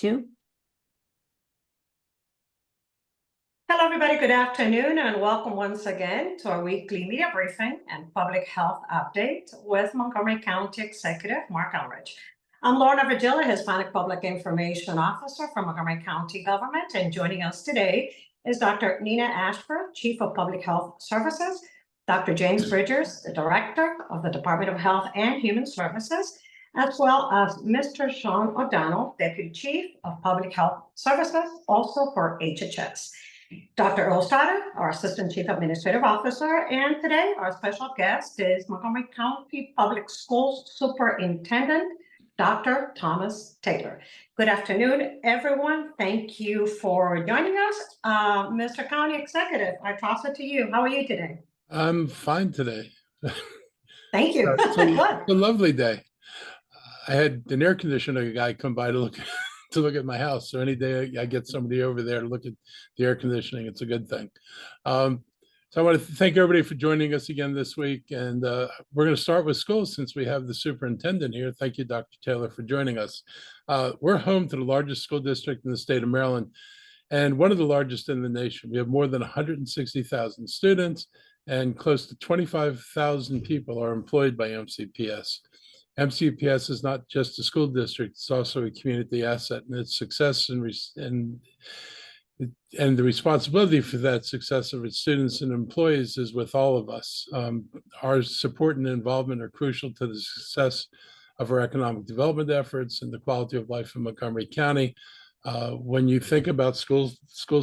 2. Hello, everybody. Good afternoon, and welcome once again to our weekly media briefing and public health update with Montgomery County Executive Marc Elrich. I'm Lorna Virgilla, Hispanic Public Information Officer from Montgomery County Government, and joining us today is Dr. Nina Ashford, Chief of Public Health Services, Dr. James Bridgers, the Director of the Department of Health and Human Services, as well as Mr. Sean O'Donnell, Deputy Chief of Public Health Services, also for HHS. Dr. Earl Stoddard, our Assistant Chief Administrative Officer, and today our special guest is Montgomery County Public Schools Superintendent, Dr. Thomas Taylor. Good afternoon, everyone. Thank you for joining us. Mr. County Executive, I toss it to you. How are you today? I'm fine today. Thank you. It's a lovely day. I had an air conditioner guy come by to look at my house. So any day I get somebody over there to look at the air conditioning, it's a good thing. So I want to thank everybody for joining us again this week. And we're going to start with schools since we have the superintendent here. Thank you, Dr. Taylor, for joining us. We're home to the largest school district in the state of Maryland and one of the largest in the nation. We have more than 160,000 students and close to 25,000 people are employed by MCPS. MCPS is not just a school district, it's also a community asset, and its success and the responsibility for that success of its students and employees is with all of us. Our support and involvement are crucial to the success of our economic development efforts and the quality of life in Montgomery County. When you think about school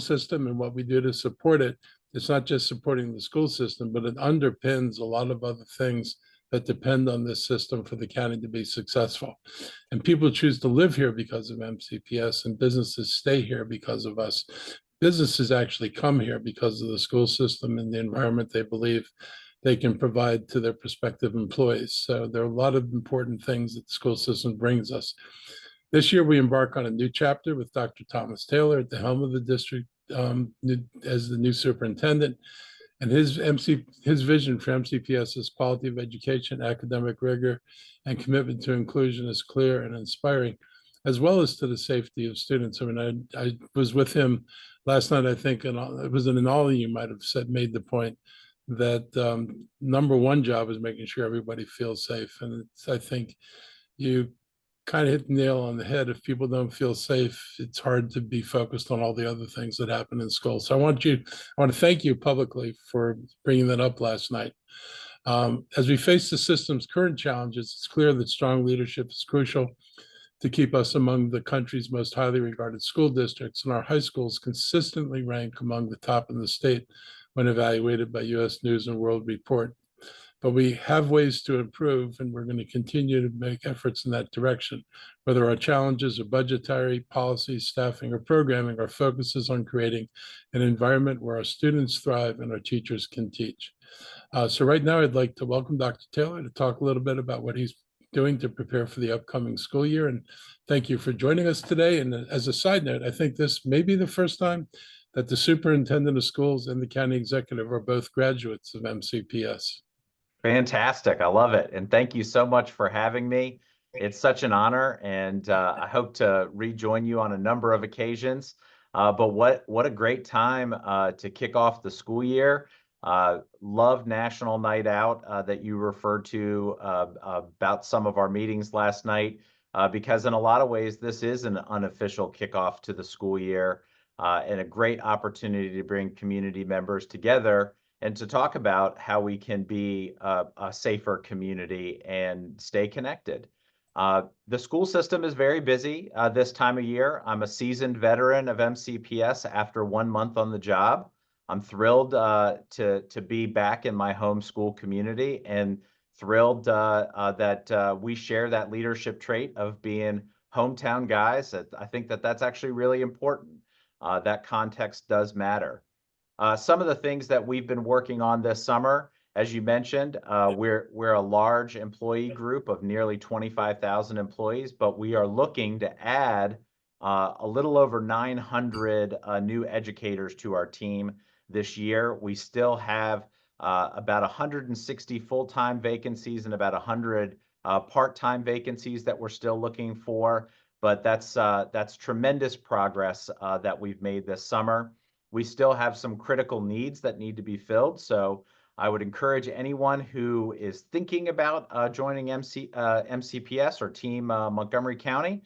system and what we do to support it, it's not just supporting the school system, but it underpins a lot of other things that depend on this system for the county to be successful. And people choose to live here because of MCPS, and businesses stay here because of us. Businesses actually come here because of the school system and the environment they believe they can provide to their prospective employees. So there are a lot of important things that the school system brings us. This year, we embark on a new chapter with Dr. Thomas Taylor at the helm of the district as the new superintendent. And his vision for MCPS is quality of education, academic rigor, and commitment to inclusion is clear and inspiring, as well as to the safety of students. I mean, I was with him last night, I think, and it was in all of you might have made the point that number one job is making sure everybody feels safe. And I think you kind of hit the nail on the head. If people don't feel safe, it's hard to be focused on all the other things that happen in school. So I want to thank you publicly for bringing that up last night. As we face the system's current challenges, it's clear that strong leadership is crucial to keep us among the country's most highly regarded school districts, and our high schools consistently rank among the top in the state when evaluated by U.S. News and World Report. But we have ways to improve, and we're going to continue to make efforts in that direction. Whether our challenges are budgetary, policy, staffing, or programming, our focus is on creating an environment where our students thrive and our teachers can teach. So right now, I'd like to welcome Dr. Taylor to talk a little bit about what he's doing to prepare for the upcoming school year. And thank you for joining us today. And as a side note, I think this may be the first time that the superintendent of schools and the county executive are both graduates of MCPS. Fantastic. I love it. And thank you so much for having me. It's such an honor, and I hope to rejoin you on a number of occasions. But what a great time to kick off the school year. Love National Night Out that you referred to about some of our meetings last night, because in a lot of ways, this is an unofficial kickoff to the school year and a great opportunity to bring community members together and to talk about how we can be a safer community and stay connected. The school system is very busy this time of year. I'm a seasoned veteran of MCPS after 1 month on the job. I'm thrilled to be back in my home school community, and thrilled that we share that leadership trait of being hometown guys. I think that that's actually really important. That context does matter. Some of the things that we've been working on this summer, as you mentioned, we're a large employee group of nearly 25,000 employees, but we are looking to add a little over 900 new educators to our team this year. We still have about 160 full-time vacancies and about 100 part-time vacancies that we're still looking for. but that's tremendous progress that we've made this summer. We still have some critical needs that need to be filled, so I would encourage anyone who is thinking about joining MCPS or Team Montgomery County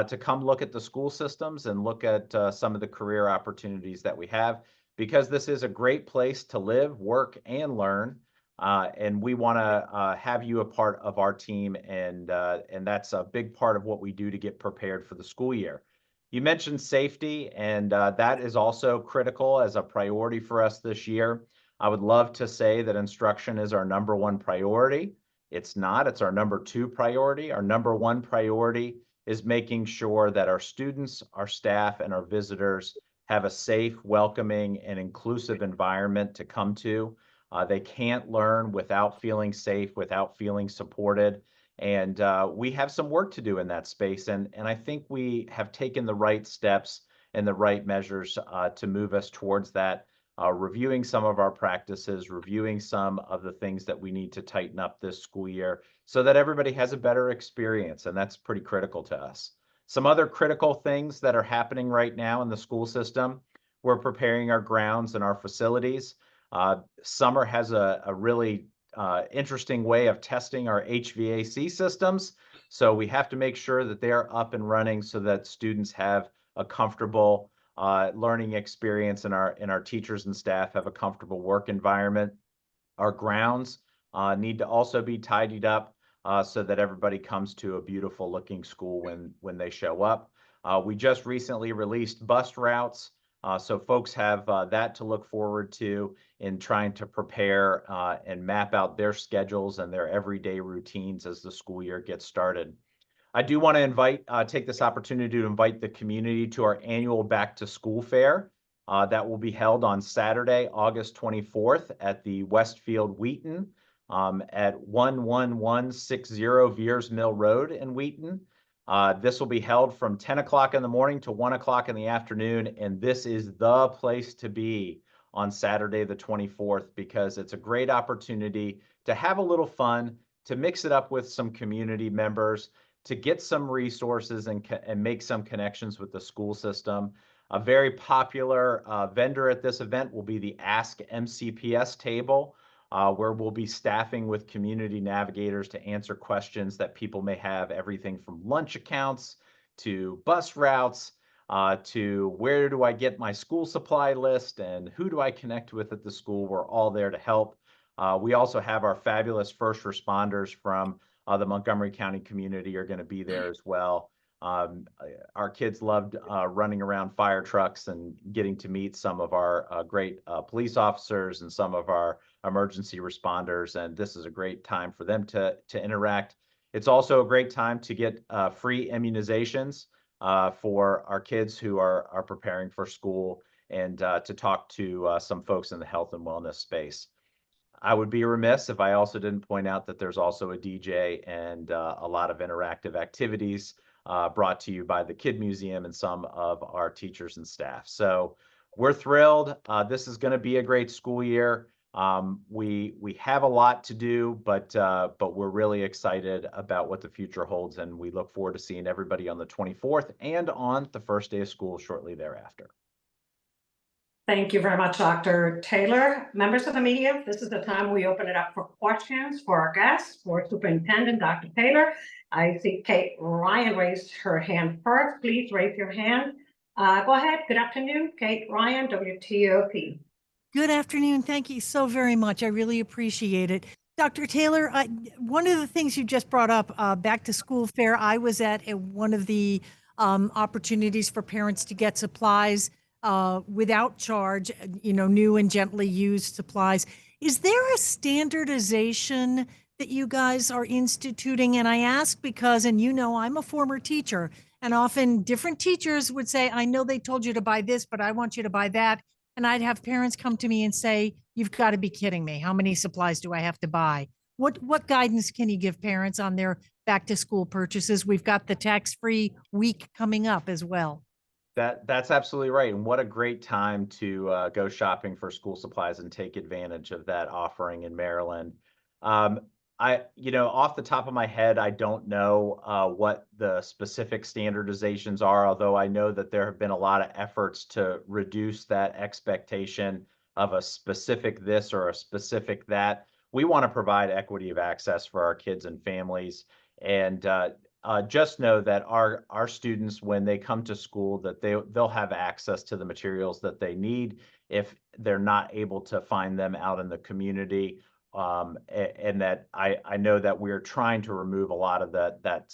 to come look at the school systems and look at some of the career opportunities that we have, because this is a great place to live, work, and learn. And we want to have you a part of our team, and that's a big part of what we do to get prepared for the school year. You mentioned safety, and that is also critical as a priority for us this year. I would love to say that instruction is our #1 priority. It's not. It's our #2 priority. Our #1 priority is making sure that our students, our staff, and our visitors have a safe, welcoming, and inclusive environment to come to. They can't learn without feeling safe, without feeling supported. And we have some work to do in that space. And I think we have taken the right steps and the right measures to move us towards that, reviewing some of our practices, reviewing some of the things that we need to tighten up this school year so that everybody has a better experience. And that's pretty critical to us. Some other critical things that are happening right now in the school system: we're preparing our grounds and our facilities. Summer has a really interesting way of testing our HVAC systems. So we have to make sure that they are up and running so that students have a comfortable learning experience, and our teachers and staff have a comfortable work environment. Our grounds need to also be tidied up so that everybody comes to a beautiful looking school when they show up. We just recently released bus routes. So folks have that to look forward to in trying to prepare and map out their schedules and their everyday routines as the school year gets started. I do want to take this opportunity to invite the community to our annual Back to School Fair that will be held on Saturday, August 24th at the Westfield Wheaton at 11160 Veers Mill Road in Wheaton. This will be held from 10 o'clock in the morning to 1 o'clock in the afternoon, and this is the place to be on Saturday the 24th, because it's a great opportunity to have a little fun, to mix it up with some community members, to get some resources and make some connections with the school system. A very popular vendor at this event will be the Ask MCPS table, where we'll be staffing with community navigators to answer questions that people may have, everything from lunch accounts to bus routes to where do I get my school supply list and who do I connect with at the school. We're all there to help. We also have our fabulous first responders from the Montgomery County community are going to be there as well. Our kids loved running around fire trucks and getting to meet some of our great police officers and some of our emergency responders, and this is a great time for them to interact. It's also a great time to get free immunizations for our kids who are preparing for school, and to talk to some folks in the health and wellness space. I would be remiss if I also didn't point out that there's also a DJ and a lot of interactive activities brought to you by the Kid Museum and some of our teachers and staff. So we're thrilled. This is going to be a great school year. We have a lot to do, but we're really excited about what the future holds, and we look forward to seeing everybody on the 24th and on the first day of school shortly thereafter. Thank you very much, Dr. Taylor. Members of the media, this is the time we open it up for questions for our guests, for Superintendent Dr. Taylor. I see Kate Ryan raised her hand first. Please raise your hand. Go ahead. Good afternoon, Kate Ryan, WTOP. Good afternoon. Thank you so very much. I really appreciate it. Dr. Taylor, one of the things you just brought up, back to school fair, I was at one of the opportunities for parents to get supplies without charge, new and gently used supplies. Is there a standardization that you guys are instituting? And I ask because, and I'm a former teacher, and often different teachers would say, I know they told you to buy this, but I want you to buy that. And I'd have parents come to me and say, you've got to be kidding me. How many supplies do I have to buy? What guidance can you give parents on their back to school purchases? We've got the tax-free week coming up as well. That's absolutely right. And what a great time to go shopping for school supplies and take advantage of that offering in Maryland. Off the top of my head, I don't know what the specific standardizations are, although I know that there have been a lot of efforts to reduce that expectation of a specific this or a specific that. We want to provide equity of access for our kids and families, and just know that our students, when they come to school, that they'll have access to the materials that they need if they're not able to find them out in the community. And that I know that we're trying to remove a lot of that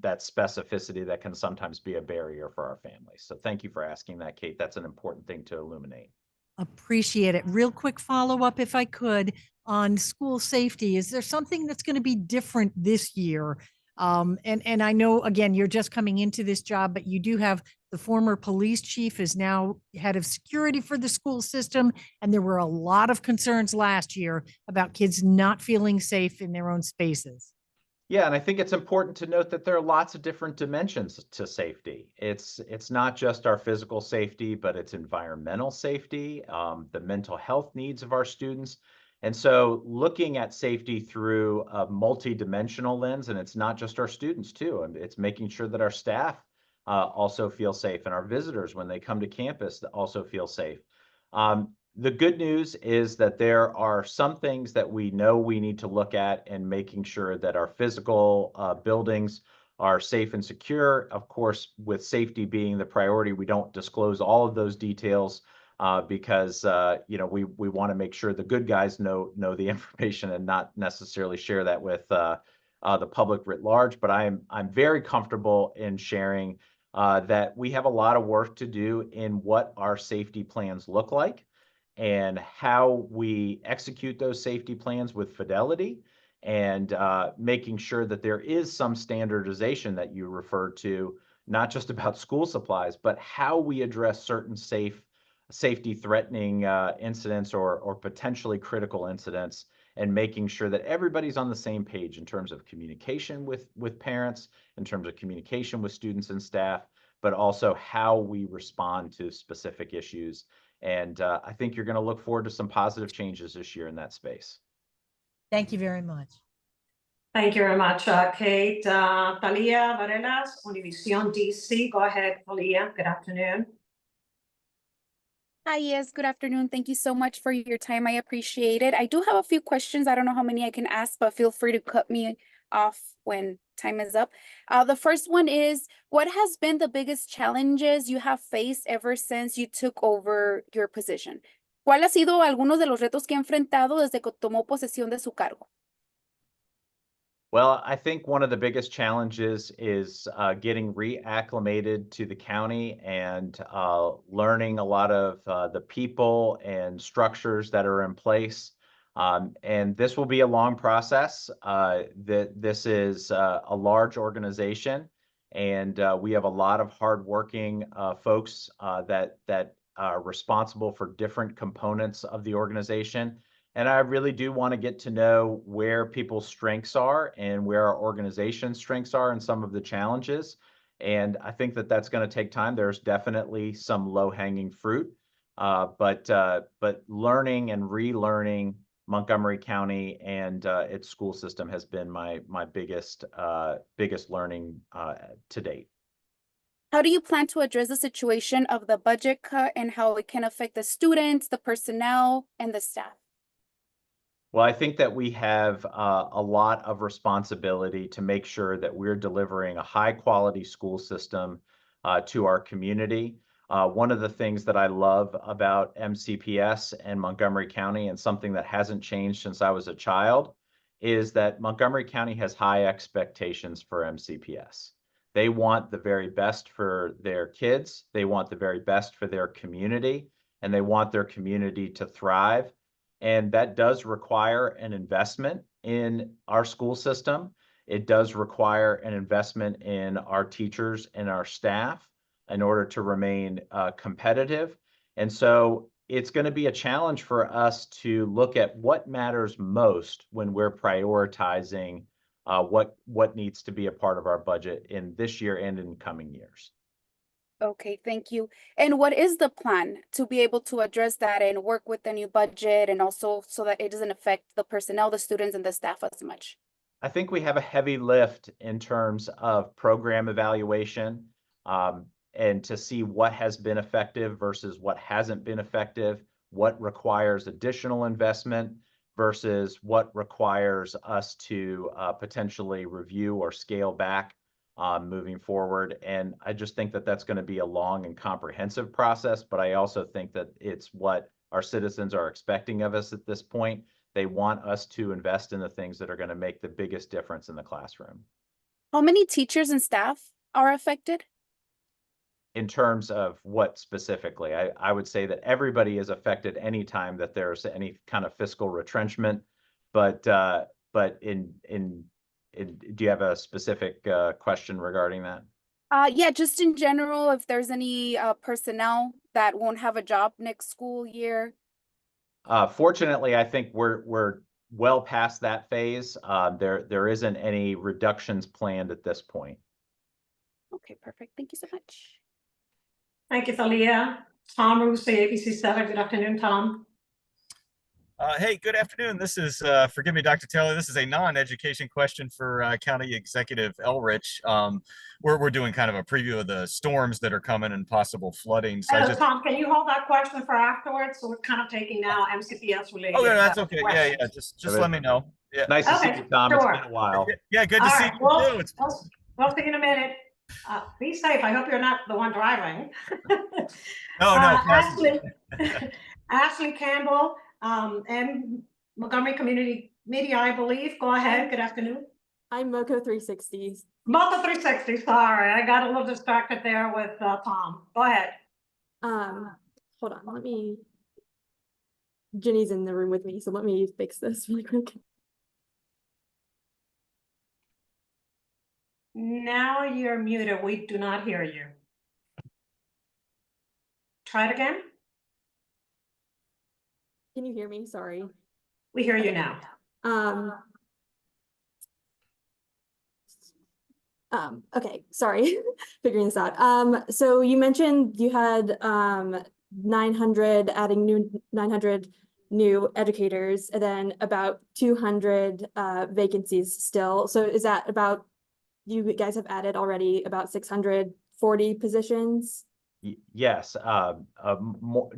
specificity that can sometimes be a barrier for our families. So thank you for asking that, Kate. That's an important thing to illuminate. Appreciate it. Real quick follow-up, if I could, on school safety. Is there something that's going to be different this year? And I know, again, you're just coming into this job, but you do have the former police chief is now head of security for the school system. And there were a lot of concerns last year about kids not feeling safe in their own spaces. Yeah, and I think it's important to note that there are lots of different dimensions to safety. It's not just our physical safety, but it's environmental safety, the mental health needs of our students. And so looking at safety through a multi-dimensional lens, and it's not just our students too, and it's making sure that our staff also feel safe, and our visitors, when they come to campus, also feel safe. The good news is that there are some things that we know we need to look at in making sure that our physical buildings are safe and secure. Of course, with safety being the priority, we don't disclose all of those details because we want to make sure the good guys know the information and not necessarily share that with the public writ large. But I'm very comfortable in sharing that we have a lot of work to do in what our safety plans look like, and how we execute those safety plans with fidelity, and making sure that there is some standardization that you referred to, not just about school supplies, but how we address certain safety threatening incidents or potentially critical incidents, and making sure that everybody's on the same page in terms of communication with parents, in terms of communication with students and staff, but also how we respond to specific issues. And I think you're going to look forward to some positive changes this year in that space. Thank you very much. Thank you very much, Kate. Talia Varelas, Univision DC. Go ahead, Talia. Good afternoon. Hi, yes, good afternoon. Thank you so much for your time. I appreciate it. I do have a few questions. I don't know how many I can ask, but feel free to cut me off when time is up. The first one is, what has been the biggest challenges you have faced ever since you took over your position? ¿Cuál ha sido algunos de los retos que ha enfrentado desde que tomó posesión de su cargo? Well, I think one of the biggest challenges is getting reacclimated to the county, and learning a lot of the people and structures that are in place. And this will be a long process. This is a large organization, and we have a lot of hardworking folks that are responsible for different components of the organization. And I really do want to get to know where people's strengths are and where our organization's strengths are, and some of the challenges. And I think that that's going to take time. There's definitely some low-hanging fruit, but learning and relearning Montgomery County and its school system has been my biggest learning to date. How do you plan to address the situation of the budget cut and how it can affect the students, the personnel, and the staff? Well, I think that we have a lot of responsibility to make sure that we're delivering a high quality school system to our community. One of the things that I love about MCPS and Montgomery County, and something that hasn't changed since I was a child, is that Montgomery County has high expectations for MCPS. They want the very best for their kids, they want the very best for their community, and they want their community to thrive. And that does require an investment in our school system. It does require an investment in our teachers and our staff in order to remain competitive. And so it's going to be a challenge for us to look at what matters most when we're prioritizing what needs to be a part of our budget in this year and in coming years. Okay, thank you. And what is the plan to be able to address that and work with the new budget, and also so that it doesn't affect the personnel, the students, and the staff as much? I think we have a heavy lift in terms of program evaluation, and to see what has been effective versus what hasn't been effective, what requires additional investment versus what requires us to potentially review or scale back moving forward. And I just think that that's going to be a long and comprehensive process, but I also think that it's what our citizens are expecting of us at this point. They want us to invest in the things that are going to make the biggest difference in the classroom. How many teachers and staff are affected? In terms of what specifically, I would say that everybody is affected anytime that there's any kind of fiscal retrenchment. But do you have a specific question regarding that? Yeah, just in general, if there's any personnel that won't have a job next school year. Fortunately, I think we're well past that phase. There isn't any reductions planned at this point. Okay, perfect. Thank you so much. Thank you, Thalia. Tom Russo, ABC7. Good afternoon, Tom. Hey, good afternoon. This is, forgive me, Dr. Taylor, this is a non-education question for County Executive Elrich. We're doing kind of a preview of the storms that are coming and possible flooding. So Tom, can you hold that question for afterwards? So we're kind of taking now MCPS related. Oh, yeah, that's okay. Yeah, just let me know. Yeah. Nice to see you, Tom. Sure. It's been a while. Yeah, good to see you too. We'll see you in a minute. Be safe. I hope you're not the one driving. No, Ashley Campbell, and Montgomery Community Media, I believe. Go ahead. Good afternoon. I'm Moco 360. Moco 360. Sorry, I got a little distracted there with Tom. Go ahead. Hold on. Ginny's in the room with me, so let me fix this really quick. Now you're muted. We do not hear you. Try it again. Can you hear me? Sorry. We hear you now. Okay, sorry. Figuring this out. So you mentioned you had 900 adding 900 new educators and then about 200 vacancies still. So is that about, you guys have added already about 640 positions? Yes,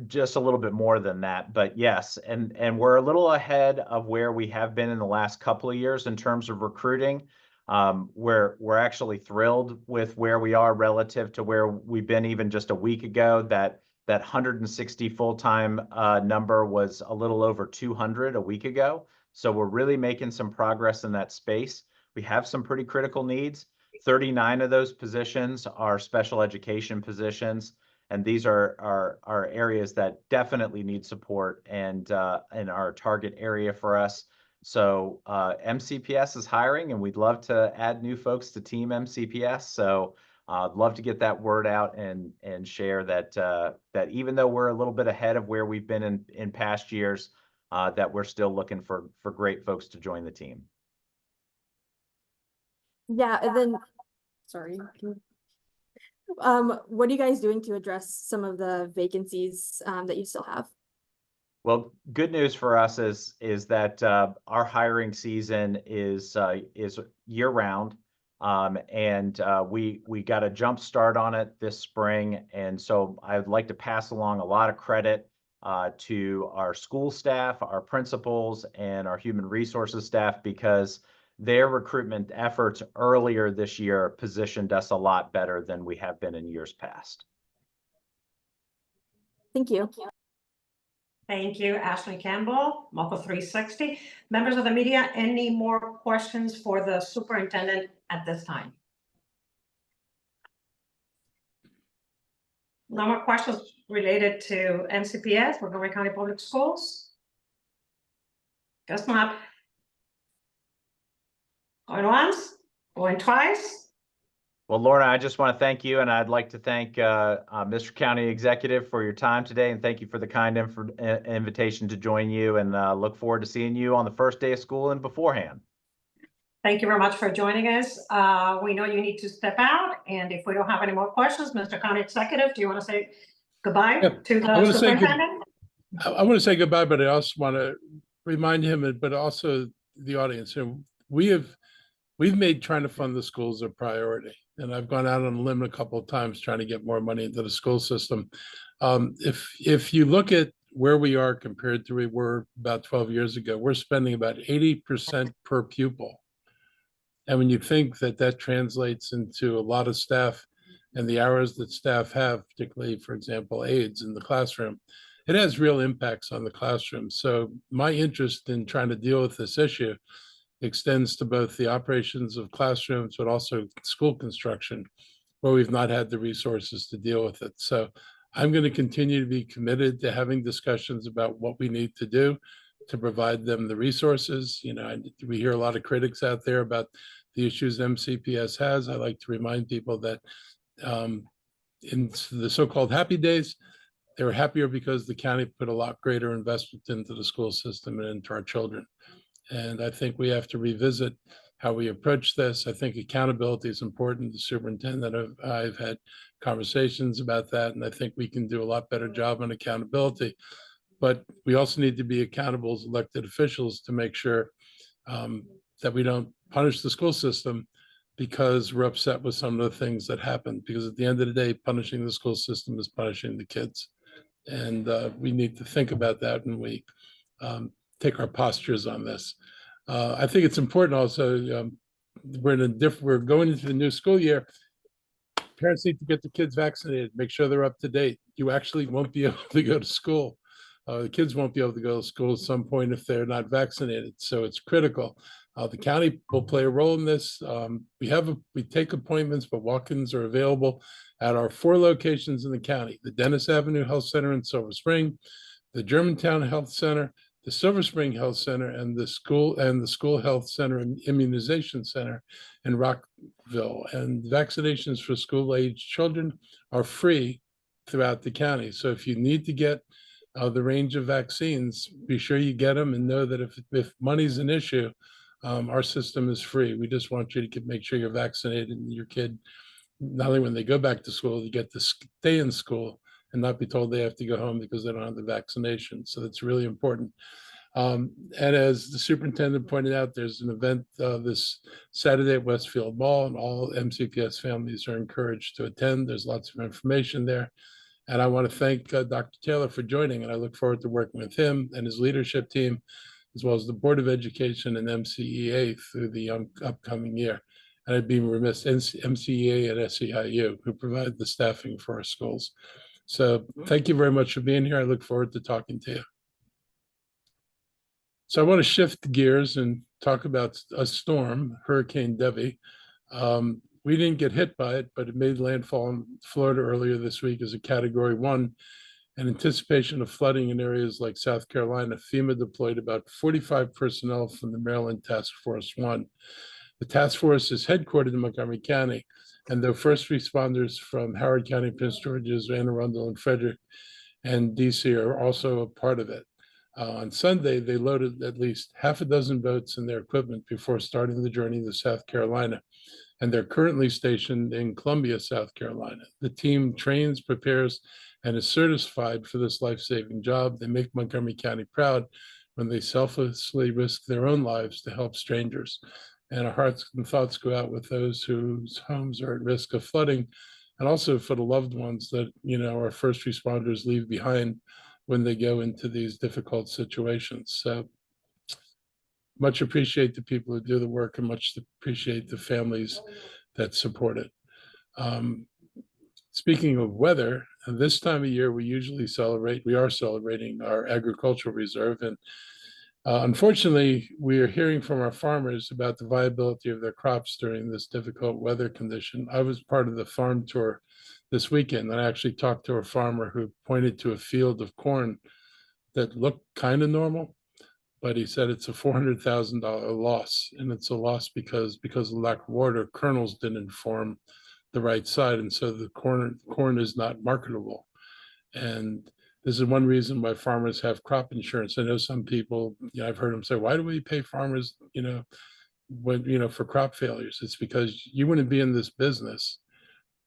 just a little bit more than that, but yes, and we're a little ahead of where we have been in the last couple of years in terms of recruiting. We're actually thrilled with where we are relative to where we've been even just a week ago. That 160 full-time number was a little over 200 a week ago. So we're really making some progress in that space. We have some pretty critical needs. 39 of those positions are special education positions, and these are areas that definitely need support and are a target area for us. So MCPS is hiring, and we'd love to add new folks to Team MCPS. So I'd love to get that word out and share that that even though we're a little bit ahead of where we've been in past years, that we're still looking for great folks to join the team. Yeah, and then, sorry. What are you guys doing to address some of the vacancies that you still have? Well, good news for us is that our hiring season is year round, and we got a jump start on it this spring. And so I'd like to pass along a lot of credit to our school staff, our principals, and our human resources staff, because their recruitment efforts earlier this year positioned us a lot better than we have been in years past. Thank you. Thank you, Ashley Campbell, Moco 360. Members of the media, any more questions for the superintendent at this time? No more questions related to MCPS, Montgomery County Public Schools? Guess not. Going once, going twice. Well, Lorna, I just want to thank you, and I'd like to thank Mr. County Executive for your time today, and thank you for the kind invitation to join you, and look forward to seeing you on the first day of school and beforehand. Thank you very much for joining us. We know you need to step out, and if we don't have any more questions, Mr. County Executive, do you want to say goodbye to the superintendent? I want to say goodbye, but I also want to remind him, but also the audience, we have we've made trying to fund the schools a priority. And I've gone out on a limb a couple of times trying to get more money into the school system. If you look at where we are compared to where we were about 12 years ago, we're spending about 80% per pupil. And when you think that that translates into a lot of staff and the hours that staff have, particularly, for example, aides in the classroom, it has real impacts on the classroom. So my interest in trying to deal with this issue extends to both the operations of classrooms, but also school construction, where we've not had the resources to deal with it. So I'm going to continue to be committed to having discussions about what we need to do to provide them the resources. You know, we hear a lot of critics out there about the issues MCPS has. I like to remind people that in the so-called happy days, they were happier because the county put a lot greater investment into the school system and into our children. And I think we have to revisit how we approach this. I think accountability is important. The superintendent, I've had conversations about that, and I think we can do a lot better job on accountability. But we also need to be accountable as elected officials to make sure that we don't punish the school system because we're upset with some of the things that happened. Because at the end of the day, punishing the school system is punishing the kids. And we need to think about that when we take our postures on this. I think it's important also, we're going into the new school year. Parents need to get the kids vaccinated, make sure they're up to date. You actually won't be able to go to school. The kids won't be able to go to school at some point if they're not vaccinated. So it's critical. The county will play a role in this. We take appointments, but walk-ins are available at our 4 locations in the county: the Dennis Avenue Health Center in Silver Spring, the Germantown Health Center, the Silver Spring Health Center, and the school health center and immunization center in Rockville. And vaccinations for school-age children are free throughout the county. So if you need to get the range of vaccines, be sure you get them, and know that if money's an issue, our system is free. We just want you to make sure you're vaccinated, and your kid, not only when they go back to school, you get to stay in school and not be told they have to go home because they don't have the vaccination. So that's really important. And as the superintendent pointed out, there's an event this Saturday at Westfield Mall, and all MCPS families are encouraged to attend. There's lots of information there. And I want to thank Dr. Taylor for joining, and I look forward to working with him and his leadership team, as well as the Board of Education and MCEA through the upcoming year. And I'd be remiss, MCEA and SEIU, who provide the staffing for our schools. So thank you very much for being here. I look forward to talking to you. So I want to shift gears and talk about a storm, Hurricane Debbie. We didn't get hit by it, but it made landfall in Florida earlier this week as a Category 1. In anticipation of flooding in areas like South Carolina, FEMA deployed about 45 personnel from the Maryland Task Force 1. The task force is headquartered in Montgomery County, and though first responders from Howard County, Prince George's, Anne Arundel, and Frederick, and DC are also a part of it. On Sunday, they loaded at least half a dozen boats and their equipment before starting the journey to South Carolina, and they're currently stationed in Columbia, South Carolina. The team trains, prepares, and is certified for this life-saving job. They make Montgomery County proud when they selflessly risk their own lives to help strangers. And our hearts and thoughts go out with those whose homes are at risk of flooding, and also for the loved ones that, you know, our first responders leave behind when they go into these difficult situations. So much appreciate the people who do the work, and much appreciate the families that support it. Speaking of weather, this time of year, we are celebrating our agricultural reserve. And unfortunately, we are hearing from our farmers about the viability of their crops during this difficult weather condition. I was part of the farm tour this weekend, and I actually talked to a farmer who pointed to a field of corn that looked kind of normal, but he said it's a $400,000 loss. And it's a loss because of lack of water, kernels didn't form the right side, and so the corn is not marketable. And this is one reason why farmers have crop insurance. I know some people, you know, I've heard them say, why do we pay farmers, you know, when, you know, for crop failures? It's because you wouldn't be in this business,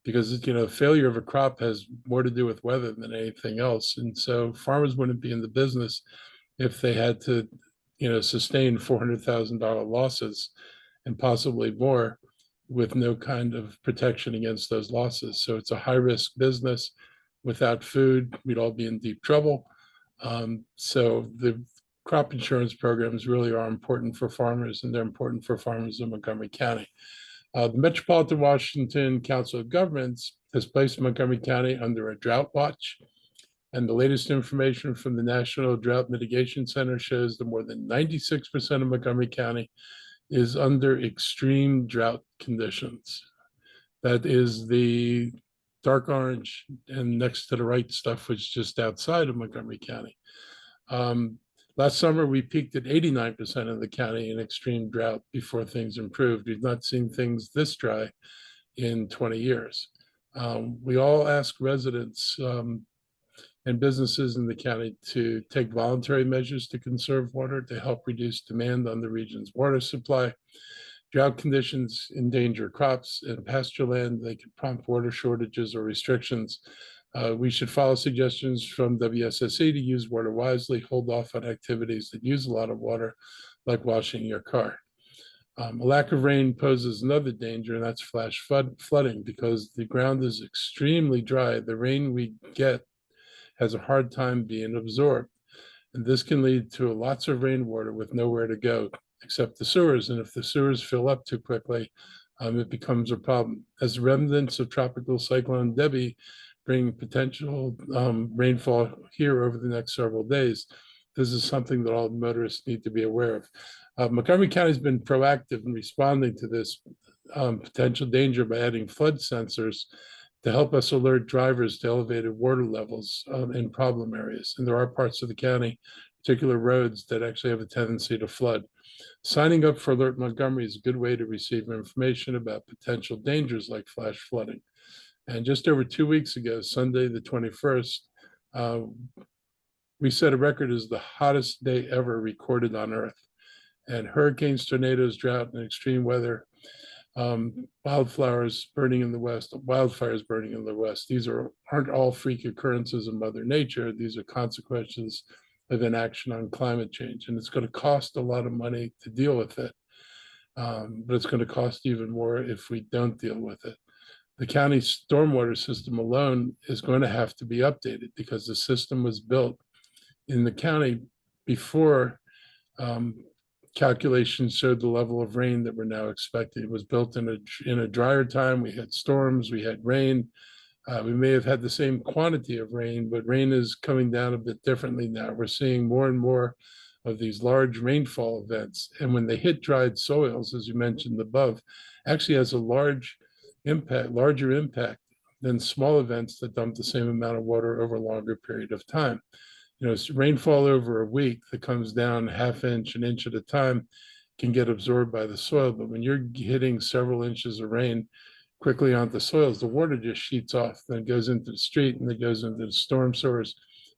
because, you know, failure of a crop has more to do with weather than anything else. And so farmers wouldn't be in the business if they had to, you know, sustain $400,000 losses. and possibly more with no kind of protection against those losses. So it's a high-risk business. Without food, we'd all be in deep trouble. So the crop insurance programs really are important for farmers, and they're important for farmers in Montgomery County. The Metropolitan Washington Council of Governments has placed Montgomery County under a drought watch. And the latest information from the National Drought Mitigation Center shows that more than 96% of Montgomery County is under extreme drought conditions. That is the dark orange and next to the right stuff, which is just outside of Montgomery County. Last summer, we peaked at 89% of the county in extreme drought before things improved. We've not seen things this dry in 20 years. We all ask residents and businesses in the county to take voluntary measures to conserve water to help reduce demand on the region's water supply. Drought conditions endanger crops and pasture land. They can prompt water shortages or restrictions. We should follow suggestions from WSSC to use water wisely, hold off on activities that use a lot of water, like washing your car. A lack of rain poses another danger, and that's flash flooding, because the ground is extremely dry. The rain we get has a hard time being absorbed. And this can lead to lots of rainwater with nowhere to go except the sewers. And if the sewers fill up too quickly, it becomes a problem. As remnants of Tropical Cyclone Debbie bring potential rainfall here over the next several days, this is something that all motorists need to be aware of. Montgomery County has been proactive in responding to this potential danger by adding flood sensors to help us alert drivers to elevated water levels in problem areas. And there are parts of the county, particular roads, that actually have a tendency to flood. Signing up for Alert Montgomery is a good way to receive information about potential dangers like flash flooding. And just over 2 weeks ago, Sunday the 21st, we set a record as the hottest day ever recorded on Earth. And hurricanes, tornadoes, drought, and extreme weather, wildfires burning in the west. These aren't all freak occurrences of Mother Nature. These are consequences of inaction on climate change. And it's going to cost a lot of money to deal with it. But it's going to cost even more if we don't deal with it. The county stormwater system alone is going to have to be updated, because the system was built in the county before calculations showed the level of rain that we're now expecting. It was built in a drier time. We had storms, we had rain. We may have had the same quantity of rain, but rain is coming down a bit differently now. We're seeing more and more of these large rainfall events. And when they hit dried soils, as you mentioned above, actually has a larger impact than small events that dump the same amount of water over a longer period of time. You know, rainfall over a week that comes down ½ inch, an inch at a time can get absorbed by the soil. But when you're hitting several inches of rain quickly onto soils, the water just sheets off, then it goes into the street, and it goes into the storm sewers,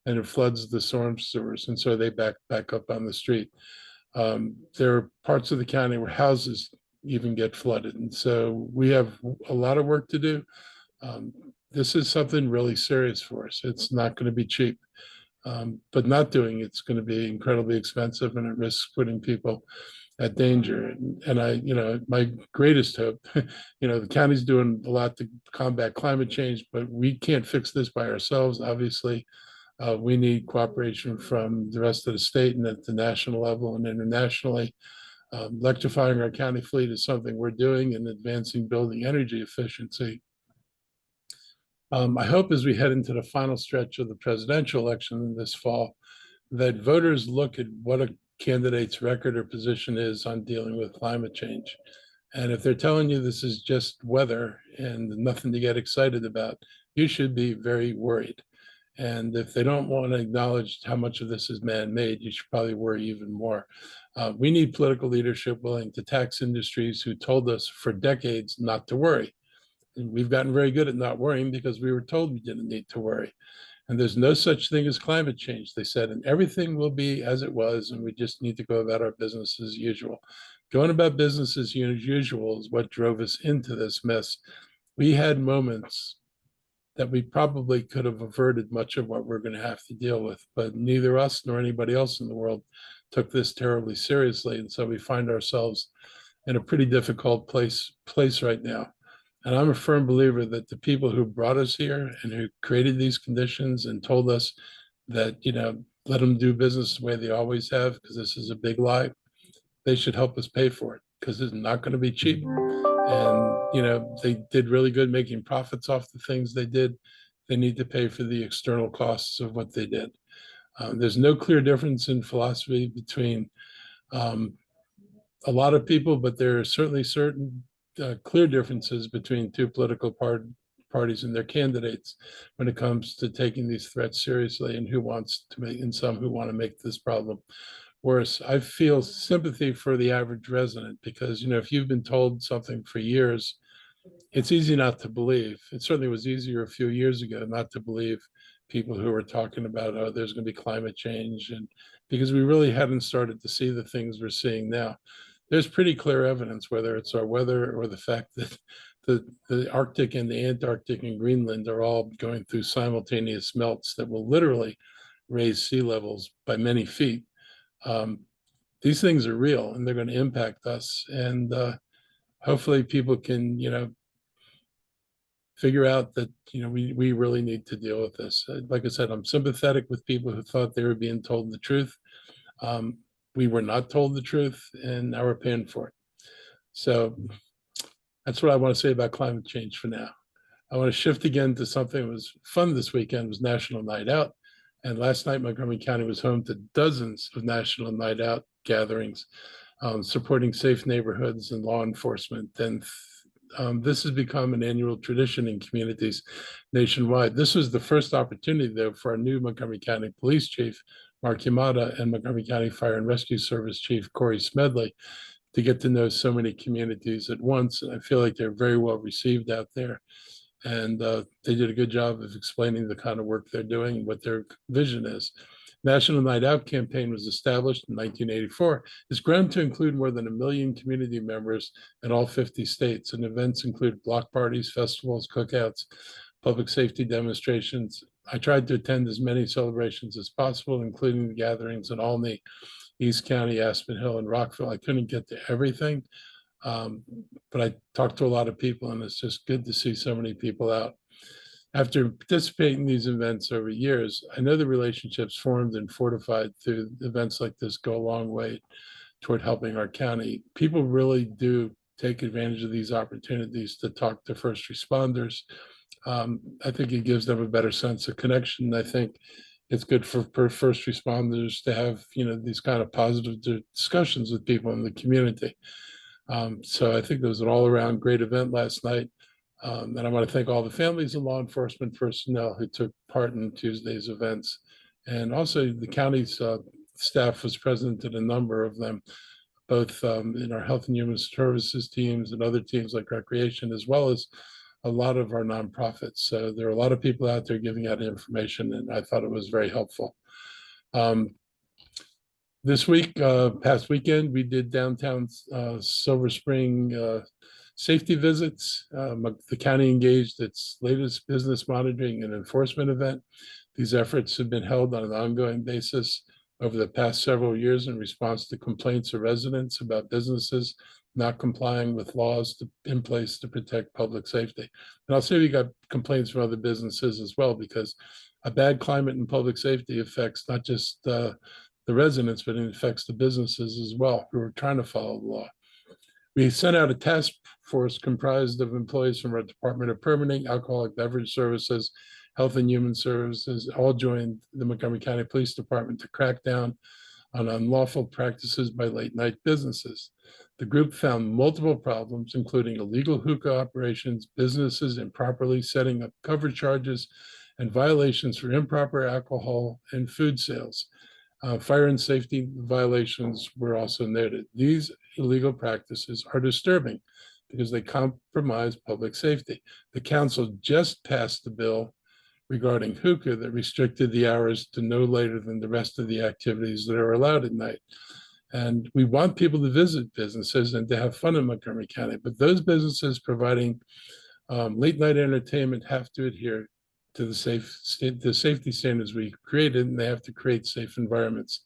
and it floods the storm sewers. And so they back up on the street. There are parts of the county where houses even get flooded. And so we have a lot of work to do. This is something really serious for us. It's not going to be cheap. But not doing it's going to be incredibly expensive, and it risks putting people at danger. And my greatest hope, the county's doing a lot to combat climate change, but we can't fix this by ourselves. Obviously, we need cooperation from the rest of the state and at the national level and internationally. Electrifying our county fleet is something we're doing, and advancing building energy efficiency. I hope as we head into the final stretch of the presidential election this fall, that voters look at what a candidate's record or position is on dealing with climate change. And if they're telling you this is just weather and nothing to get excited about, you should be very worried. And if they don't want to acknowledge how much of this is man-made, you should probably worry even more. We need political leadership willing to tax industries who told us for decades not to worry. And we've gotten very good at not worrying because we were told we didn't need to worry. And there's no such thing as climate change, they said, and everything will be as it was, and we just need to go about our business as usual. Going about business as usual is what drove us into this mess. We had moments that we probably could have averted much of what we're going to have to deal with, but neither us nor anybody else in the world took this terribly seriously. And so we find ourselves in a pretty difficult place right now. And I'm a firm believer that the people who brought us here and who created these conditions and told us that, let them do business the way they always have, because this is a big lie, they should help us pay for it, because it's not going to be cheap. And, they did really good making profits off the things they did. They need to pay for the external costs of what they did. There's no clear difference in philosophy between a lot of people, but there are certainly certain clear differences between two political parties and their candidates when it comes to taking these threats seriously, and who wants to make, and some who want to make this problem worse. I feel sympathy for the average resident, because, if you've been told something for years, it's easy not to believe. It certainly was easier a few years ago not to believe people who were talking about, oh, there's going to be climate change, and because we really hadn't started to see the things we're seeing now. There's pretty clear evidence, whether it's our weather or the fact that the Arctic and the Antarctic and Greenland are all going through simultaneous melts that will literally raise sea levels by many feet. These things are real, and they're going to impact us. And hopefully people can, figure out that, we really need to deal with this. Like I said, I'm sympathetic with people who thought they were being told the truth. We were not told the truth, and now we're paying for it. So that's what I want to say about climate change for now. I want to shift again to something that was fun this weekend. Was National Night Out. And last night, Montgomery County was home to dozens of National Night Out gatherings, supporting safe neighborhoods and law enforcement. And this has become an annual tradition in communities nationwide. This was the first opportunity, though, for our new Montgomery County Police Chief, Mark Yamada, and Montgomery County Fire and Rescue Service Chief Corey Smedley, to get to know so many communities at once. And I feel like they're very well received out there. And they did a good job of explaining the kind of work they're doing and what their vision is. National Night Out campaign was established in 1984. It's grown to include more than 1 million community members in all 50 states. And events include block parties, festivals, cookouts, public safety demonstrations. I tried to attend as many celebrations as possible, including the gatherings in Albany, East County, Aspen Hill, and Rockville. I couldn't get to everything, but I talked to a lot of people, and it's just good to see so many people out. After participating in these events over years, I know the relationships formed and fortified through events like this go a long way toward helping our county. People really do take advantage of these opportunities to talk to first responders. I think it gives them a better sense of connection. I think it's good for first responders to have, these kind of positive discussions with people in the community. So I think there was an all around great event last night. And I want to thank all the families and law enforcement personnel who took part in Tuesday's events. And also the county's staff was present at a number of them, both in our health and human services teams and other teams like recreation, as well as a lot of our nonprofits. So there are a lot of people out there giving out information, and I thought it was very helpful. This week, past weekend, we did downtown Silver Spring safety visits. The county engaged its latest business monitoring and enforcement event. These efforts have been held on an ongoing basis over the past several years in response to complaints of residents about businesses not complying with laws in place to protect public safety. And I'll say we got complaints from other businesses as well, because a bad climate in public safety affects not just the residents, but it affects the businesses as well who are trying to follow the law. We sent out a task force comprised of employees from our Department of Permitting, Alcoholic Beverage Services, Health and Human Services, all joined the Montgomery County Police Department to crack down on unlawful practices by late night businesses. The group found multiple problems, including illegal hookah operations, businesses improperly setting up cover charges, and violations for improper alcohol and food sales. Fire and safety violations were also noted. These illegal practices are disturbing because they compromise public safety. The council just passed the bill regarding hookah that restricted the hours to no later than the rest of the activities that are allowed at night. And we want people to visit businesses and to have fun in Montgomery County, but those businesses providing late night entertainment have to adhere to the safety standards we created, and they have to create safe environments.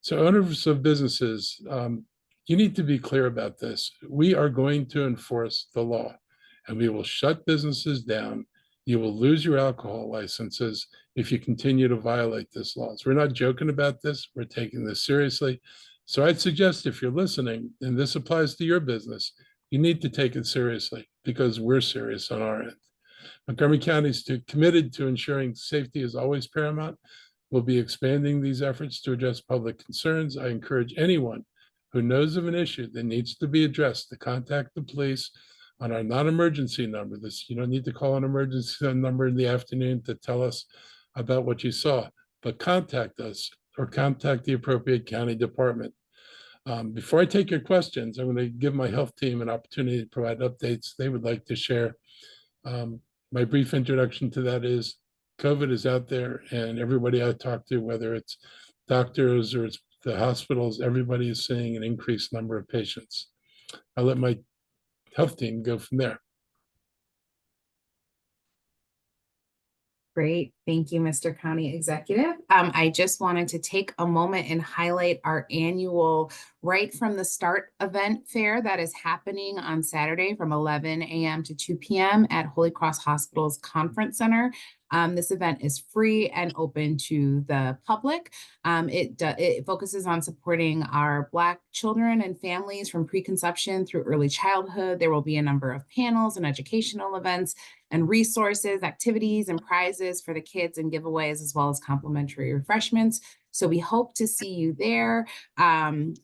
So owners of businesses you need to be clear about this. We are going to enforce the law, and we will shut businesses down. You will lose your alcohol licenses if you continue to violate this laws. We're not joking about this. We're taking this seriously. So I'd suggest if you're listening, and this applies to your business, you need to take it seriously because we're serious on our end. Montgomery County is committed to ensuring safety is always paramount. We'll be expanding these efforts to address public concerns. I encourage anyone who knows of an issue that needs to be addressed to contact the police on our non-emergency number. You don't need to call an emergency number in the afternoon to tell us about what you saw, but contact us or contact the appropriate county department. Before I take your questions, I'm going to give my health team an opportunity to provide updates they would like to share. My brief introduction to that is COVID is out there, and everybody I talk to, whether it's doctors or it's the hospitals, everybody is seeing an increased number of patients. I'll let my health team go from there. Great. Thank you, Mr. County Executive. I just wanted to take a moment and highlight our annual Right from the Start event fair that is happening on Saturday from 11 a.m. to 2 p.m. at Holy Cross Hospital's Conference Center. This event is free and open to the public. It focuses on supporting our Black children and families from preconception through early childhood. There will be a number of panels and educational events and resources, activities, and prizes for the kids and giveaways, as well as complimentary refreshments. So we hope to see you there. And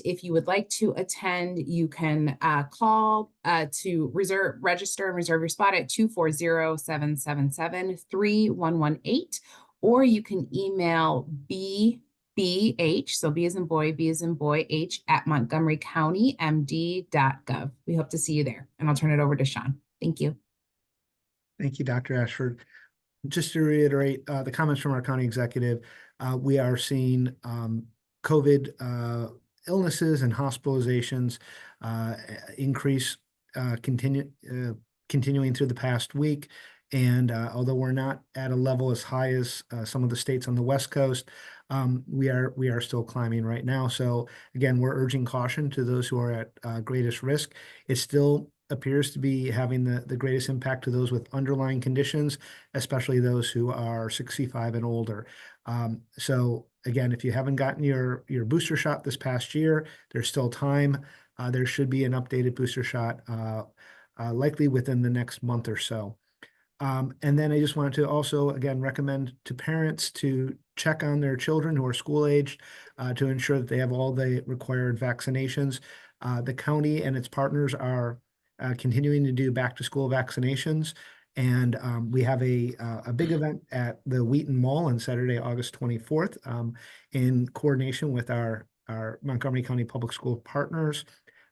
if you would like to attend, you can call to register and reserve your spot at 240-777-3118, or you can email BH, so B as in boy, B as in boy, H at montgomerycountymd.gov. We hope to see you there. And I'll turn it over to Sean. Thank you. Thank you, Dr. Ashford. Just to reiterate the comments from our county executive, we are seeing COVID illnesses and hospitalizations increase, continuing through the past week. And although we're not at a level as high as some of the states on the West Coast, we are still climbing right now. So again, we're urging caution to those who are at greatest risk. It still appears to be having the greatest impact to those with underlying conditions, especially those who are 65 and older. So again, if you haven't gotten your booster shot this past year, there's still time. There should be an updated booster shot likely within the next month or so. And then I just wanted to also, again, recommend to parents to check on their children who are school-aged to ensure that they have all the required vaccinations. The county and its partners are continuing to do back-to-school vaccinations. And we have a big event at the Wheaton Mall on Saturday, August 24th, in coordination with our Montgomery County Public School partners.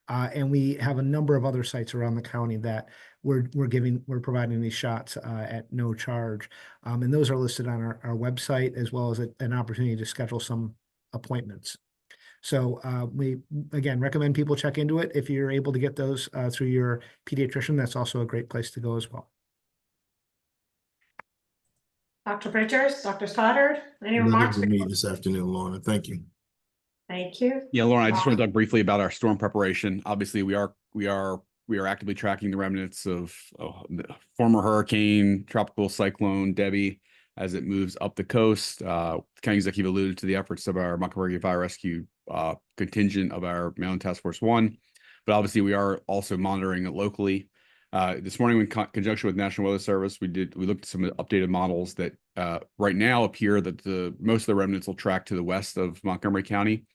And we have a number of other sites around the county that we're providing these shots at no charge. And those are listed on our website, as well as an opportunity to schedule some appointments. So we, again, recommend people check into it. If you're able to get those through your pediatrician, that's also a great place to go as well. Dr. Bridgers, Dr. Stoddard, any Nothing remarks? for me this afternoon, Lorna. Thank you. Thank you. Yeah, Lauren, I just want to talk briefly about our storm preparation. Obviously, we are actively tracking the remnants of the former hurricane, tropical cyclone Debbie as it moves up the coast. The county executive alluded to the efforts of our Montgomery Fire Rescue contingent of our Maryland Task Force 1, but obviously we are also monitoring it locally. This morning, in conjunction with National Weather Service, we looked at some updated models that right now appear that most of the remnants will track to the west of Montgomery County.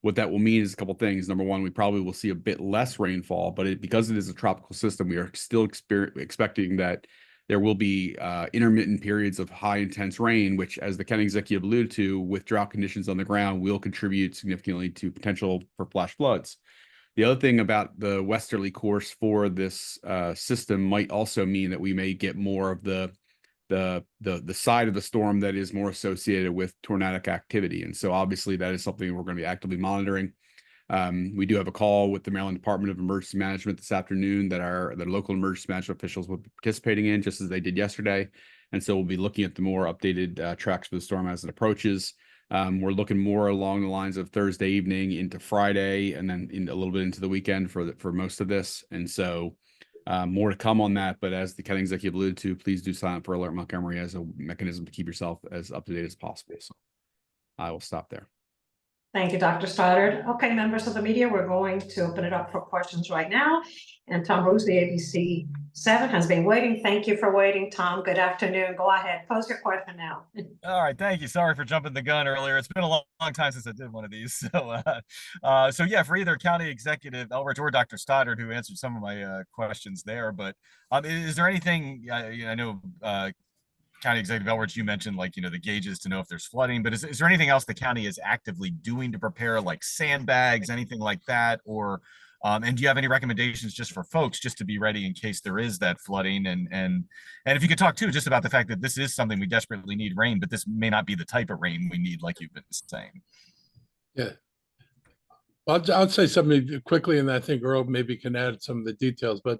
What that will mean is a couple of things. Number one, we probably will see a bit less rainfall, but because it is a tropical system, we are still expecting that there will be intermittent periods of high intense rain, which, as the county executive alluded to, with drought conditions on the ground, will contribute significantly to potential for flash floods. The other thing about the westerly course for this system might also mean that we may get more of the side of the storm that is more associated with tornadic activity. And so obviously that is something we're going to be actively monitoring. We do have a call with the Maryland Department of Emergency Management this afternoon that the local emergency management officials will be participating in, just as they did yesterday. And so we'll be looking at the more updated tracks for the storm as it approaches. We're looking more along the lines of Thursday evening into Friday, and then a little bit into the weekend for most of this. And so more to come on that. But as the county executive alluded to, please do sign up for Alert Montgomery as a mechanism to keep yourself as up to date as possible. So I will stop there. Thank you, Dr. Stoddard. Okay, members of the media, we're going to open it up for questions right now. And Tom Bruce, the ABC 7, has been waiting. Thank you for waiting, Tom. Good afternoon. Go ahead, pose your question now. All right, thank you. Sorry for jumping the gun earlier. It's been a long time since I did one of these. So yeah, for either County Executive Elrich or Dr. Stoddard, who answered some of my questions there. But is there anything, I know County Executive Elrich, you mentioned like, the gauges to know if there's flooding, but is there anything else the county is actively doing to prepare, like sandbags, anything like that? Or, and do you have any recommendations just for folks just to be ready in case there is that flooding? And if you could talk too, just about the fact that this is something we desperately need rain, but this may not be the type of rain we need, like you've been saying. Yeah. I'll say something quickly, and I think Earl maybe can add some of the details, but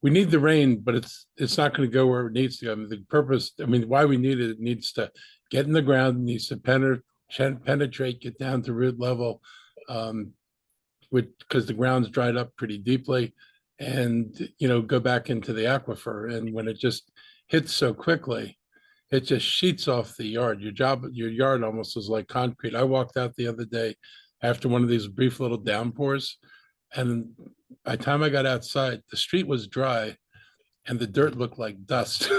we need the rain, but it's not going to go where it needs to go. I mean, the purpose, why we need it, it needs to get in the ground, it needs to penetrate, get down to root level, because the ground's dried up pretty deeply, and go back into the aquifer. And when it just hits so quickly, it just sheets off the yard. Your yard almost is like concrete. I walked out the other day after one of these brief little downpours, and by the time I got outside, the street was dry and the dirt looked like dust.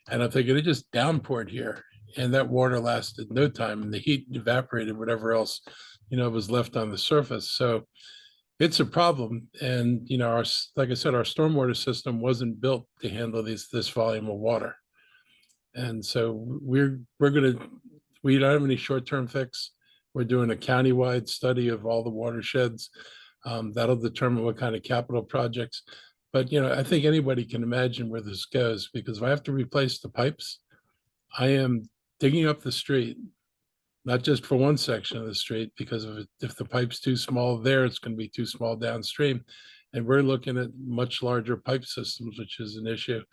And I'm thinking, it just downpoured here. And that water lasted no time, and the heat evaporated whatever else, was left on the surface. So it's a problem. And, like I said, our stormwater system wasn't built to handle this volume of water. And so we don't have any short-term fix. We're doing a countywide study of all the watersheds. That'll determine what kind of capital projects. But, I think anybody can imagine where this goes, because if I have to replace the pipes, I am digging up the street, not just for one section of the street, because if the pipe's too small there, it's going to be too small downstream. And we're looking at much larger pipe systems, which is an issue.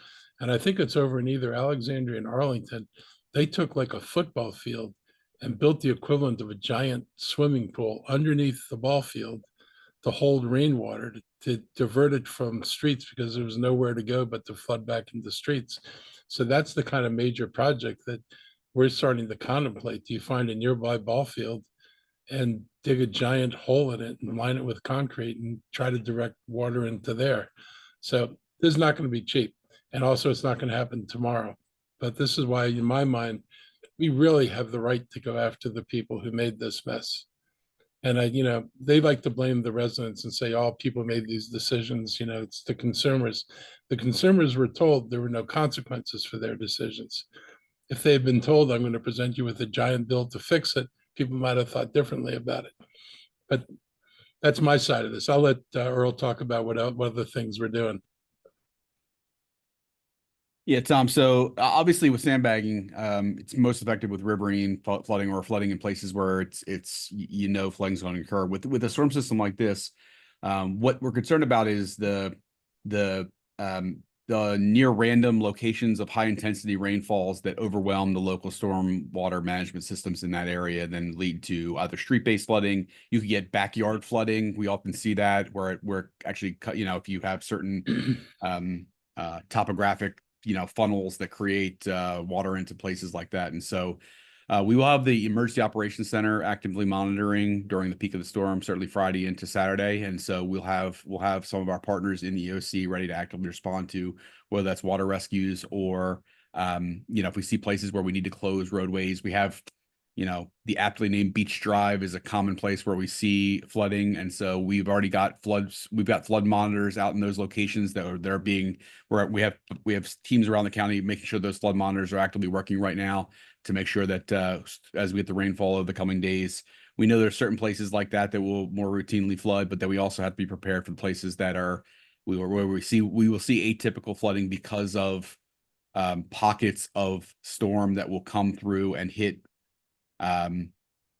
And I think it's over in either Alexandria and Arlington. They took like a football field and built the equivalent of a giant swimming pool underneath the ball field to hold rainwater, to divert it from streets, because there was nowhere to go but to flood back into streets. So that's the kind of major project that we're starting to contemplate. Do you find a nearby ball field and dig a giant hole in it and line it with concrete and try to direct water into there? So this is not going to be cheap. And also, it's not going to happen tomorrow. But this is why, in my mind, we really have the right to go after the people who made this mess. And they like to blame the residents and say, all people made these decisions, it's the consumers. The consumers were told there were no consequences for their decisions. If they had been told, I'm going to present you with a giant bill to fix it, people might have thought differently about it. But that's my side of this. I'll let Earl talk about what other things we're doing. Yeah, Tom. So obviously with sandbagging, it's most effective with riverine flooding, or flooding in places where it's flooding's going to occur. With a storm system like this, what we're concerned about is the near random locations of high intensity rainfalls that overwhelm the local storm water management systems in that area, and then lead to either street-based flooding. You could get backyard flooding. We often see that where actually, if you have certain topographic funnels that create water into places like that. And so we will have the Emergency Operations Center actively monitoring during the peak of the storm, certainly Friday into Saturday. And so we'll have some of our partners in the EOC ready to actively respond to whether that's water rescues or if we see places where we need to close roadways. We have the aptly named Beach Drive is a common place where we see flooding. And so we've already got floods. We've got flood monitors out in those locations where we have teams around the county making sure those flood monitors are actively working right now to make sure that as we get the rainfall of the coming days, we know there's certain places like that will more routinely flood, but that we also have to be prepared for the places that we will see atypical flooding because of pockets of storm that will come through and hit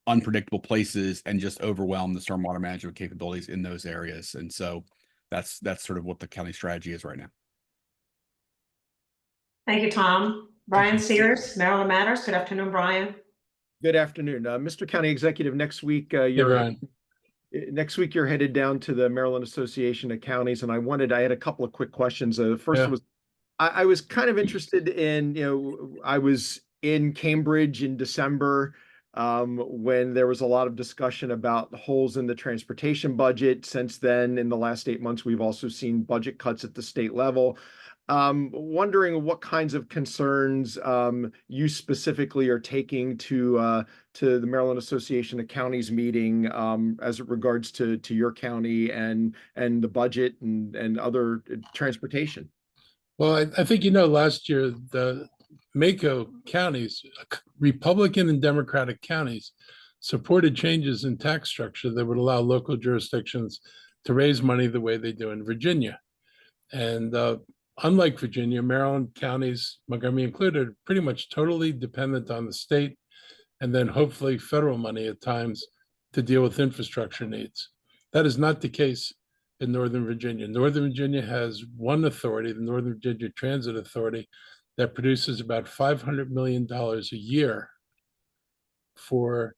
unpredictable places and just overwhelm the stormwater management capabilities in those areas. And so that's sort of what the county strategy is right now. Thank you, Tom. Brian Sears, Maryland Matters. Good afternoon, Brian. Good afternoon, Mr. County Executive. Next week, Hey, Brian. you're headed down to the Maryland Association of Counties, and I had a couple of quick questions. First Yeah. was, I was kind of interested in, I was in Cambridge in December when there was a lot of discussion about holes in the transportation budget. Since then, in the last 8 months, we've also seen budget cuts at the state level. Wondering what kinds of concerns you specifically are taking to the Maryland Association of Counties meeting as it regards to your county and the budget and other transportation. Well, I think, last year, the Mako counties, Republican and Democratic counties, supported changes in tax structure that would allow local jurisdictions to raise money the way they do in Virginia. And unlike Virginia, Maryland counties, Montgomery included, are pretty much totally dependent on the state and then hopefully federal money at times to deal with infrastructure needs. That is not the case in Northern Virginia. Northern Virginia has one authority, the Northern Virginia Transit Authority, that produces about $500 million a year for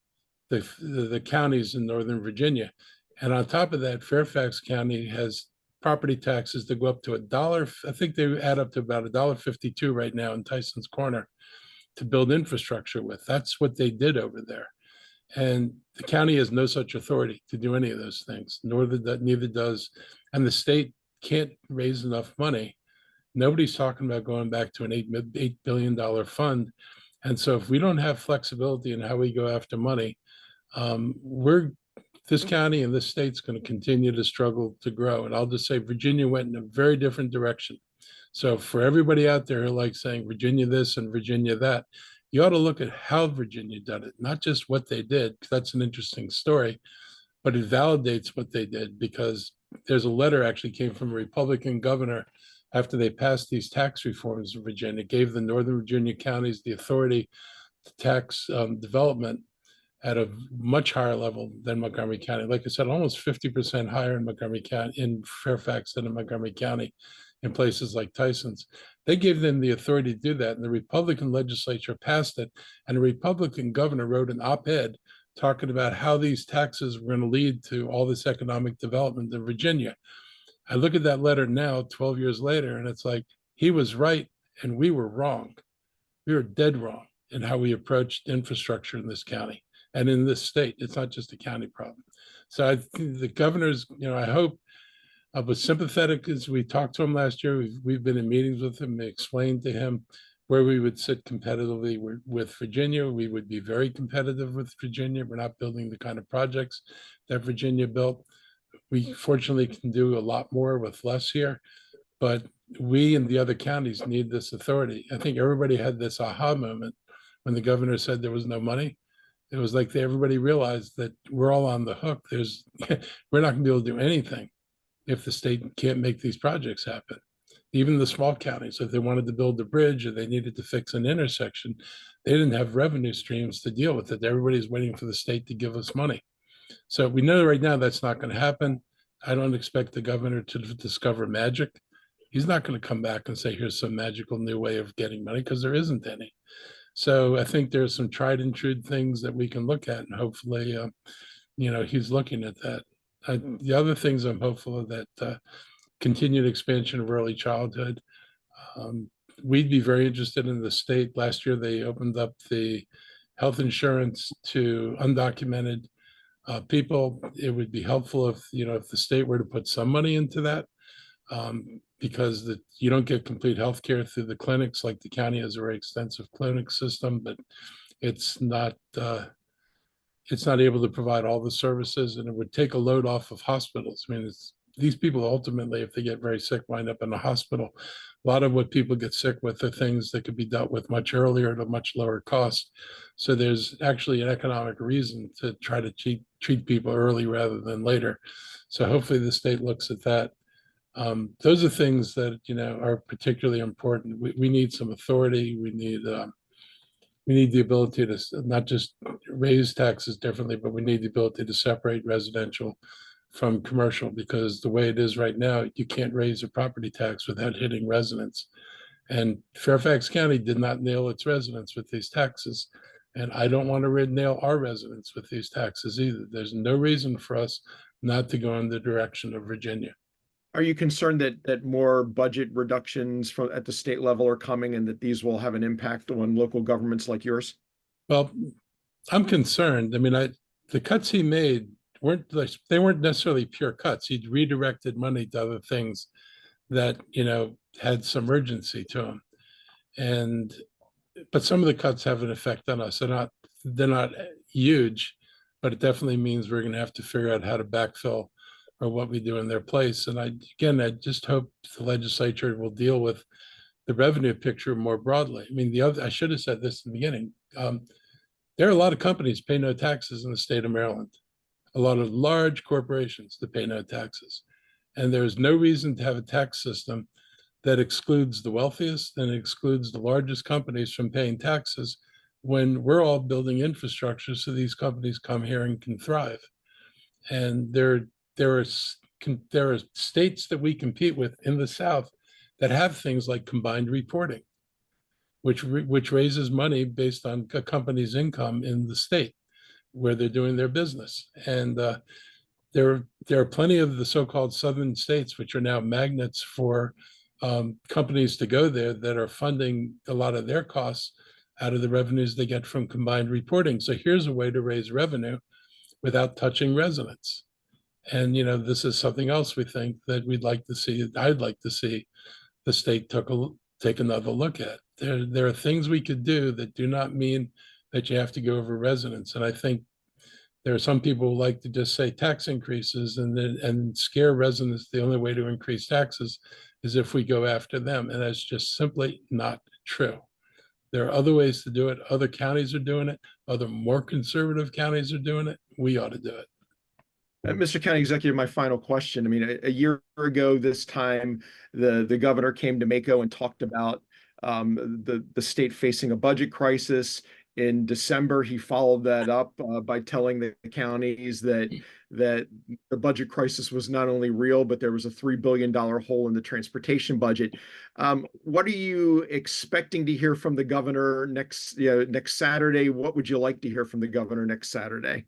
the counties in Northern Virginia. And on top of that, Fairfax County has property taxes that go up to $1. I think they add up to about $1.52 right now in Tyson's Corner to build infrastructure with. That's what they did over there. And the county has no such authority to do any of those things, neither does, and the state can't raise enough money. Nobody's talking about going back to an $8 billion fund. And so if we don't have flexibility in how we go after money, this county and this state's going to continue to struggle to grow. And I'll just say Virginia went in a very different direction. So for everybody out there who likes saying Virginia this and Virginia that, you ought to look at how Virginia did it, not just what they did, because that's an interesting story, but it validates what they did, because there's a letter actually came from a Republican governor after they passed these tax reforms in Virginia, gave the Northern Virginia counties the authority to tax development at a much higher level than Montgomery County. Like I said, almost 50% higher in Montgomery County, in Fairfax than in Montgomery County, in places like Tyson's. They gave them the authority to do that, and the Republican legislature passed it, and a Republican governor wrote an op-ed talking about how these taxes were going to lead to all this economic development in Virginia. I look at that letter now, 12 years later, and it's like, he was right, and we were wrong. We were dead wrong in how we approached infrastructure in this county and in this state. It's not just a county problem. So I think the governor's, I hope, was sympathetic as we talked to him last year. We've been in meetings with him. We explained to him where we would sit competitively with Virginia. We would be very competitive with Virginia. We're not building the kind of projects that Virginia built. We fortunately can do a lot more with less here, but we and the other counties need this authority. I think everybody had this aha moment when the governor said there was no money. It was like everybody realized that we're all on the hook. We're not gonna be able to do anything if the state can't make these projects happen. Even the small counties, if they wanted to build a bridge or they needed to fix an intersection, they didn't have revenue streams to deal with it. Everybody's waiting for the state to give us money. So we know right now that's not going to happen. I don't expect the governor to discover magic. He's not going to come back and say, here's some magical new way of getting money, because there isn't any. So I think there's some tried and true things that we can look at, and hopefully, he's looking at that. The other things I'm hopeful of that continued expansion of early childhood. We'd be very interested in the state. Last year, they opened up the health insurance to undocumented people. It would be helpful if the state were to put some money into that, because you don't get complete health care through the clinics. Like the county has a very extensive clinic system, but it's not able to provide all the services, and it would take a load off of hospitals. I mean, these people ultimately, if they get very sick, wind up in a hospital. A lot of what people get sick with are things that could be dealt with much earlier at a much lower cost. So there's actually an economic reason to try to treat people early rather than later. So hopefully the state looks at that. Those are things that are particularly important. We need some authority. We need the ability to not just raise taxes differently, but we need the ability to separate residential from commercial, because the way it is right now, you can't raise a property tax without hitting residents. And Fairfax County did not nail its residents with these taxes. And I don't want to nail our residents with these taxes either. There's no reason for us not to go in the direction of Virginia. Are you concerned that more budget reductions from at the state level are coming and that these will have an impact on local governments like yours? Well, I'm concerned. I mean, the cuts he made weren't like, they weren't necessarily pure cuts. He'd redirected money to other things that, had some urgency to them. But some of the cuts have an effect on us. They're not huge, but it definitely means we're going to have to figure out how to backfill or what we do in their place. And I just hope the legislature will deal with the revenue picture more broadly. I mean, I should have said this in the beginning. There are a lot of companies pay no taxes in the state of Maryland, a lot of large corporations that pay no taxes. And there's no reason to have a tax system that excludes the wealthiest and excludes the largest companies from paying taxes when we're all building infrastructure so these companies come here and can thrive. And there are states that we compete with in the South that have things like combined reporting, which raises money based on a company's income in the state where they're doing their business. And there are plenty of the so-called southern states which are now magnets for companies to go there that are funding a lot of their costs out of the revenues they get from combined reporting. So here's a way to raise revenue without touching residents. And this is something else we think that we'd like to see. I'd like to see the state take another look at. There are things we could do that do not mean that you have to go over residents. And I think there are some people who like to just say tax increases and scare residents. The only way to increase taxes is if we go after them. And that's just simply not true. There are other ways to do it. Other counties are doing it. Other more conservative counties are doing it. We ought to do it. Mr. County Executive, my final question. I mean, a year ago this time, the governor came to Mako and talked about the state facing a budget crisis. In December, he followed that up by telling the counties that the budget crisis was not only real, but there was a $3 billion hole in the transportation budget. What are you expecting to hear from the governor next Saturday? What would you like to hear from the governor next Saturday?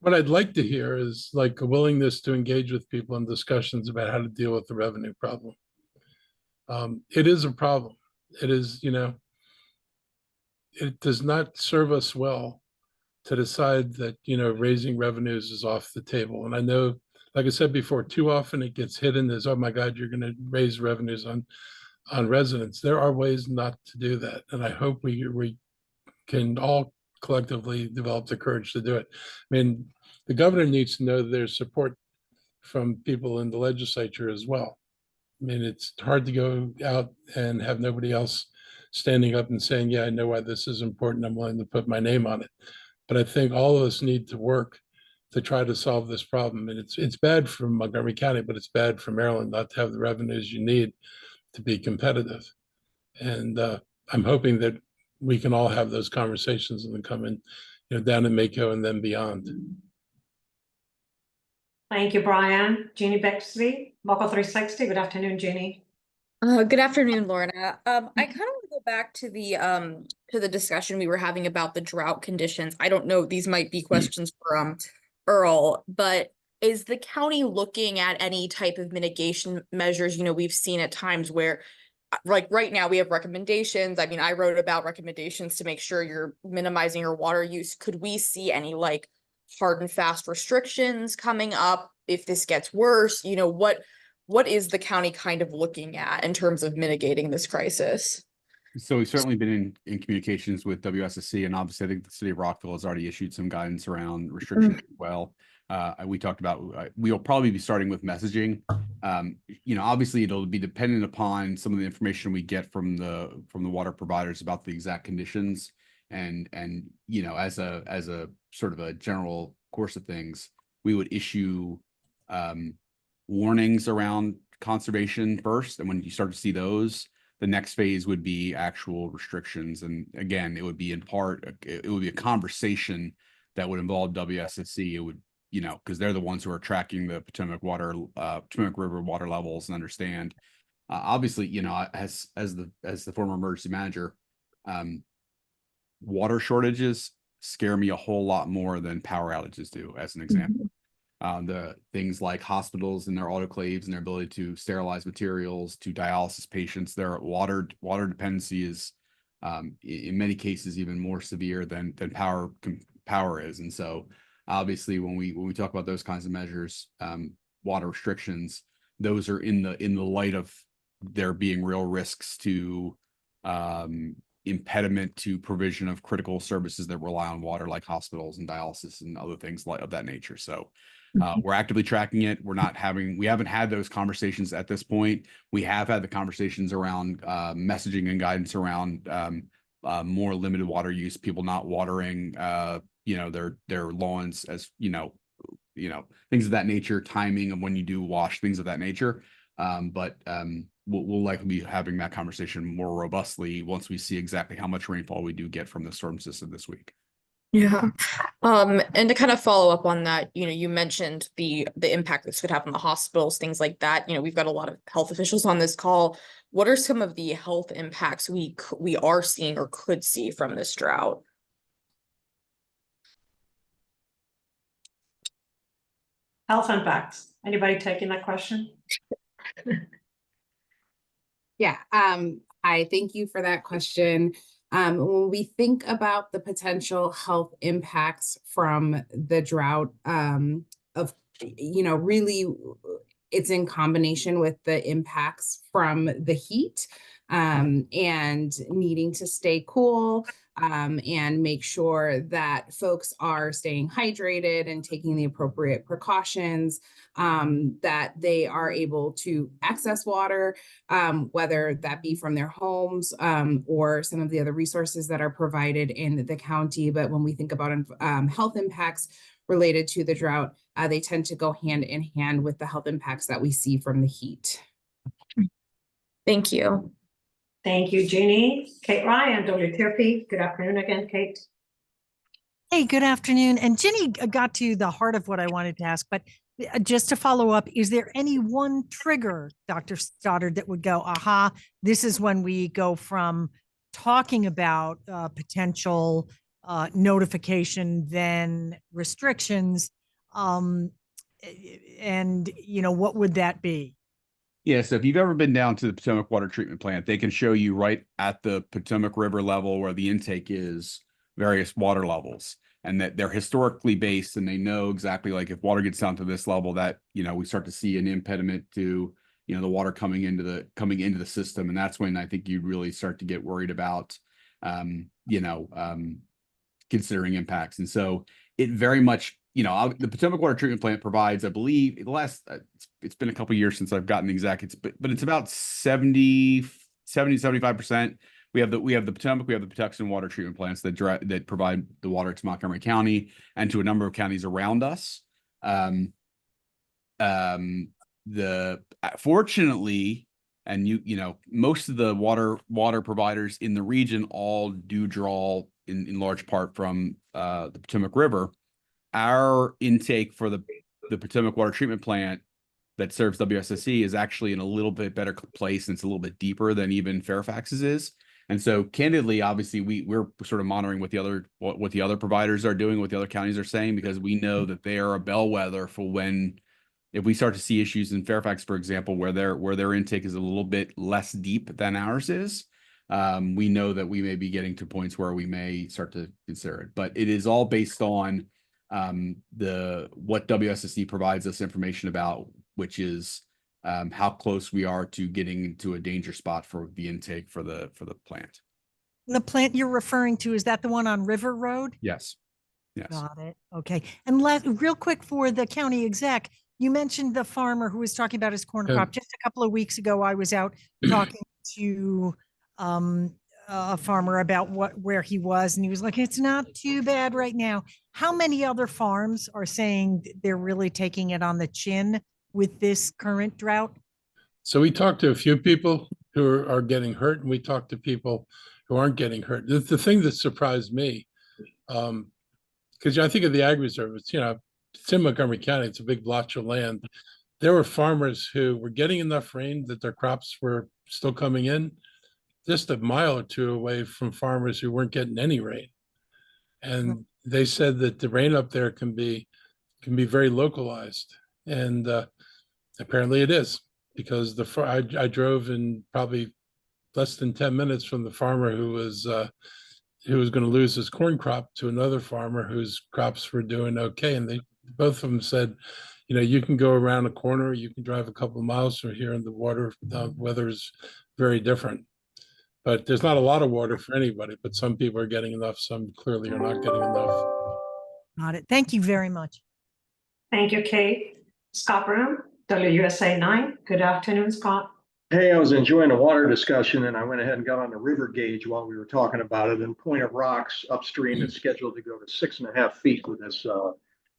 What I'd like to hear is like a willingness to engage with people in discussions about how to deal with the revenue problem. It is a problem. It is, it does not serve us well to decide that, raising revenues is off the table. And I know, like I said before, too often it gets hidden as, oh my God, you're going to raise revenues on residents. There are ways not to do that. And I hope we can all collectively develop the courage to do it. I mean, the governor needs to know there's support from people in the legislature as well. I mean, it's hard to go out and have nobody else standing up and saying, yeah, I know why this is important. I'm willing to put my name on it. But I think all of us need to work to try to solve this problem. And it's bad for Montgomery County, but it's bad for Maryland not to have the revenues you need to be competitive. And I'm hoping that we can all have those conversations and then come in, down in Mako and then beyond. Thank you, Brian. Jeannie Bexley, Local 360. Good afternoon, Jeannie. Good afternoon, Lorna. I kind of want to go back to the discussion we were having about the drought conditions. I don't know, these might be questions for Earl, but is the county looking at any type of mitigation measures? We've seen at times where, like right now, we have recommendations. I mean, I wrote about recommendations to make sure you're minimizing your water use. Could we see any like hard and fast restrictions coming up if this gets worse? What is the county kind of looking at in terms of mitigating this crisis? So we've certainly been in communications with WSSC, and obviously I think the city of Rockville has already issued some guidance around restrictions as well. We talked about, we'll probably be starting with messaging. Obviously it'll be dependent upon some of the information we get from the water providers about the exact conditions. And as a sort of a general course of things, we would issue warnings around conservation first. And when you start to see those, the next phase would be actual restrictions. And again, it would be it would be a conversation that would involve WSSC. It would, because they're the ones who are tracking the Potomac River water levels and understand. Obviously, as the former emergency manager, water shortages scare me a whole lot more than power outages do, as an example. The things like hospitals and their autoclaves and their ability to sterilize materials to dialysis patients, their water dependency is in many cases even more severe than power is. And so obviously when we talk about those kinds of measures, water restrictions, those are in the light of there being real risks to impediment to provision of critical services that rely on water, like hospitals and dialysis and other things of that nature. So we're actively tracking it. We haven't had those conversations at this point. We have had the conversations around messaging and guidance around more limited water use, people not watering their lawns, as things of that nature, timing of when you do wash, things of that nature. But we'll likely be having that conversation more robustly once we see exactly how much rainfall we do get from the storm system this week. Yeah. And to kind of follow up on that, you mentioned the impact this could have on the hospitals, things like that. We've got a lot of health officials on this call. What are some of the health impacts we are seeing or could see from this drought? Health impacts. Anybody taking that question? Yeah, I thank you for that question. When we think about the potential health impacts from the drought, really it's in combination with the impacts from the heat and needing to stay cool and make sure that folks are staying hydrated and taking the appropriate precautions, that they are able to access water, whether that be from their homes or some of the other resources that are provided in the county. But when we think about health impacts related to the drought, they tend to go hand in hand with the health impacts that we see from the heat. Thank you. Thank you, Jeannie. Kate Ryan, WTOP. Good afternoon again, Kate. Hey, good afternoon. And Ginny got to the heart of what I wanted to ask, but just to follow up, is there any one trigger, Dr. Stoddard, that would go, aha, this is when we go from talking about potential notification, then restrictions, and what would that be? Yeah, so if you've ever been down to the Potomac Water Treatment Plant, they can show you right at the Potomac River level where the intake is, various water levels, and that they're historically based, and they know exactly, like, if water gets down to this level, that we start to see an impediment to the water coming into the system. And that's when I think you really start to get worried about considering impacts. And so it very much, the Potomac Water Treatment Plant provides, I believe, the last, it's been a couple of years since I've gotten the exact, but it's about 75%. We have the Potomac, we have the Patuxent water treatment plants that provide the water to Montgomery County and to a number of counties around us. Fortunately, and most of the water providers in the region all do draw in large part from the Potomac River. Our intake for the Potomac Water Treatment Plant that serves WSSC is actually in a little bit better place, and it's a little bit deeper than even Fairfax's is. And so, candidly, obviously, we're sort of monitoring what the other providers are doing, what the other counties are saying, because we know that they are a bellwether for if we start to see issues in Fairfax, for example, where their intake is a little bit less deep than ours is. We know that we may be getting to points where we may start to consider it, but it is all based on what WSSC provides us information about, which is how close we are to getting into a danger spot for the intake for the plant. The plant you're referring to, is that the one on River Road? Yes. Yes. Got it. Okay. And real quick for the county exec, you mentioned the farmer who was talking about his corn crop. Just a couple of weeks ago, I was out talking to a farmer about where he was, and he was like, it's not too bad right now. How many other farms are saying they're really taking it on the chin with this current drought? So we talked to a few people who are getting hurt, and we talked to people who aren't getting hurt. The thing that surprised me, because I think of the ag reserve, it's in Montgomery County, it's a big blotch of land. There were farmers who were getting enough rain that their crops were still coming in, just a mile or two away from farmers who weren't getting any rain. And they said that the rain up there can be very localized. And apparently it is, because I drove in probably less than 10 minutes from the farmer who was going to lose his corn crop to another farmer whose crops were doing okay. And they both of them said, you know, you can go around a corner, you can drive a couple of miles from here, and the weather is very different. But there's not a lot of water for anybody, but some people are getting enough, some clearly are not getting enough. Got it. Thank you very much. Thank you, Kate. Scott Broom, WUSA 9. Good afternoon, Scott. Hey, I was enjoying the water discussion and I went ahead and got on the river gauge while we were talking about it. And Point of Rocks upstream is scheduled to go to 6.5 feet with this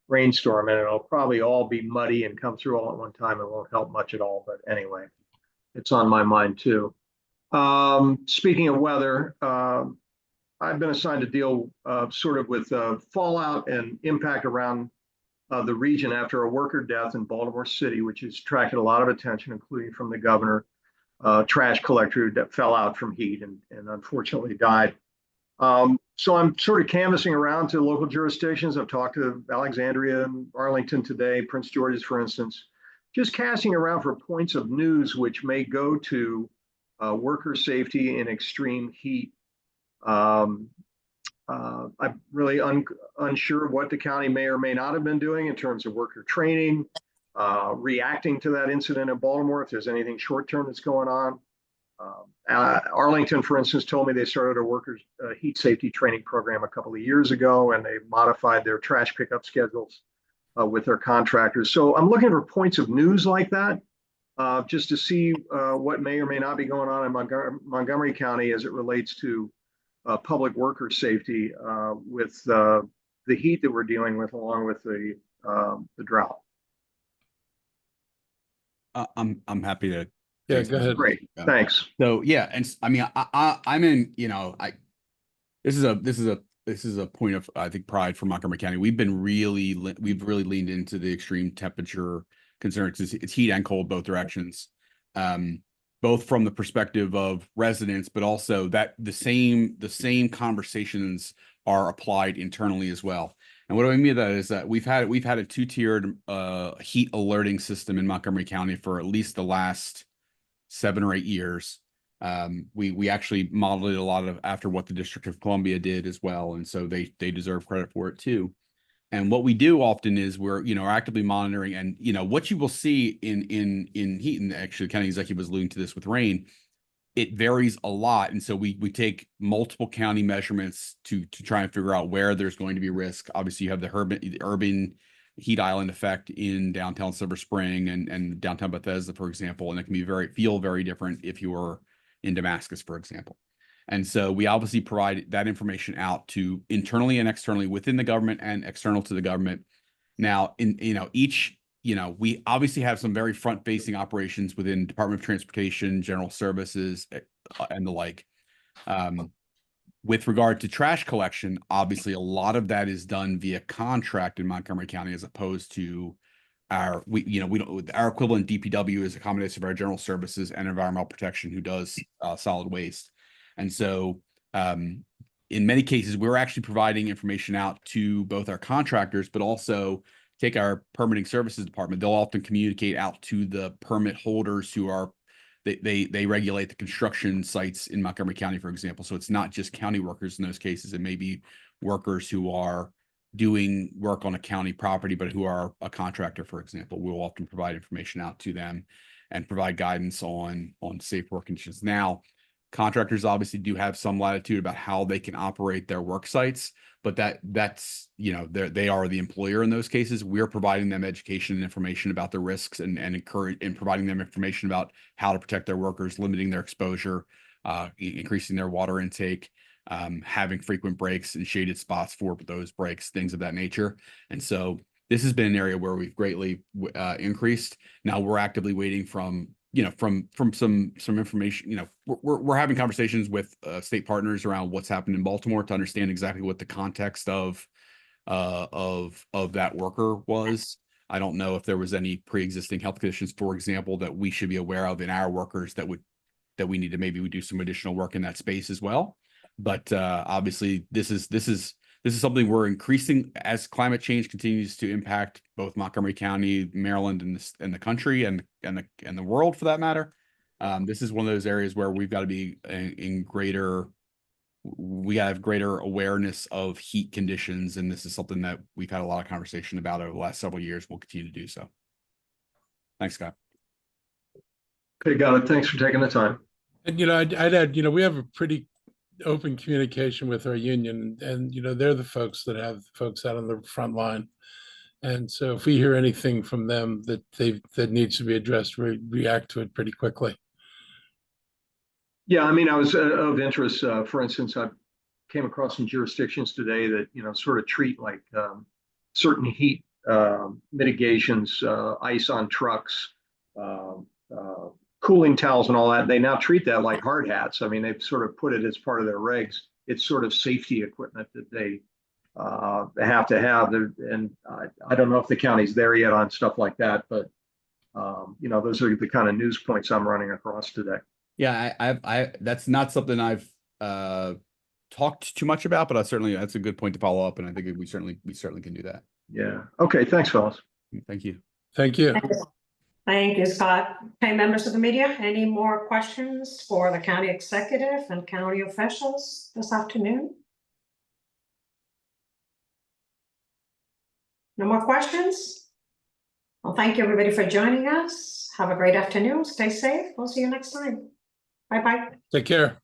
rainstorm, and it'll probably all be muddy and come through all at one time. It won't help much at all. But anyway, it's on my mind too. Speaking of weather, I've been assigned to deal sort of with fallout and impact around the region after a worker death in Baltimore City, which has attracted a lot of attention, including from the governor, trash collector that fell out from heat and unfortunately died. So I'm sort of canvassing around to local jurisdictions. I've talked to Alexandria and Arlington today, Prince George's, for instance, just casting around for points of news which may go to worker safety in extreme heat. I'm really unsure of what the county may or may not have been doing in terms of worker training, reacting to that incident in Baltimore, if there's anything short-term that's going on. Arlington, for instance, told me they started a workers' heat safety training program a couple of years ago, and they modified their trash pickup schedules with their contractors. So I'm looking for points of news like that, just to see what may or may not be going on in Montgomery County as it relates to public worker safety with the heat that we're dealing with, along with the drought. I'm happy to. Yeah, go ahead. Great, thanks. So yeah, and I mean, I'm in. You know, this is a point of, I think, pride for Montgomery County. We've really leaned into the extreme temperature concerns. It's heat and cold both directions, both from the perspective of residents, but also that the same conversations are applied internally as well. And what do I mean by that is that we've had a 2-tiered heat alerting system in Montgomery County for at least the last 7 or 8 years. We actually modeled it a lot of after what the District of Columbia did as well, and so they deserve credit for it too. And what we do often is we're actively monitoring, and what you will see in heat, and actually the county executive was alluding to this with rain, it varies a lot. And so we take multiple county measurements to try and figure out where there's going to be risk. Obviously, you have the urban heat island effect in downtown Silver Spring and downtown Bethesda, for example, and it can feel very different if you are in Damascus, for example. And so we obviously provide that information out to internally and externally within the government and external to the government. Now, we obviously have some very front-facing operations within Department of Transportation, General Services, and the like. With regard to trash collection, obviously a lot of that is done via contract in Montgomery County, as opposed to our equivalent DPW is a combination of our General Services and Environmental Protection, who does solid waste. And so in many cases, we're actually providing information out to both our contractors, but also take our permitting services department. They'll often communicate out to the permit holders who are, they regulate the construction sites in Montgomery County, for example. So it's not just county workers in those cases. It may be workers who are doing work on a county property, but who are a contractor, for example. We'll often provide information out to them and provide guidance on safe work conditions. Now, contractors obviously do have some latitude about how they can operate their work sites, but that's they are the employer in those cases. We're providing them education and information about the risks and providing them information about how to protect their workers, limiting their exposure, increasing their water intake, having frequent breaks and shaded spots for those breaks, things of that nature. And so this has been an area where we've greatly increased. Now we're actively waiting from some information. We're having conversations with state partners around what's happened in Baltimore to understand exactly what the context of that worker was. I don't know if there was any pre-existing health conditions, for example, that we should be aware of in our workers that would that we need to maybe we do some additional work in that space as well. But obviously, this is something we're increasing as climate change continues to impact both Montgomery County, Maryland, and the country and the world for that matter. This is one of those areas where we've got to be we have greater awareness of heat conditions, and this is something that we've had a lot of conversation about over the last several years. We'll continue to do so. Thanks, Scott. Okay, got it. Thanks for taking the time. And, I'd add, we have a pretty open communication with our union, and, they're the folks that have folks out on the front line. And so if we hear anything from them that needs to be addressed, we react to it pretty quickly. Yeah, I mean, I was of interest. For instance, I came across some jurisdictions today that sort of treat like certain heat mitigations, ice on trucks, cooling towels, and all that. They now treat that like hard hats. I mean, they've sort of put it as part of their regs. It's sort of safety equipment that they have to have. And I don't know if the county's there yet on stuff like that, but those are the kind of news points I'm running across today. Yeah, I that's not something I've talked too much about, but that's a good point to follow up, and I think we certainly can do that. Yeah. Okay. Thanks, fellas. Thank you. Thank you. Thank you, Scott. Okay, members of the media, any more questions for the county executive and county officials this afternoon? No more questions? Well, thank you everybody for joining us. Have a great afternoon. Stay safe. We'll see you next time. Bye-bye. Take care.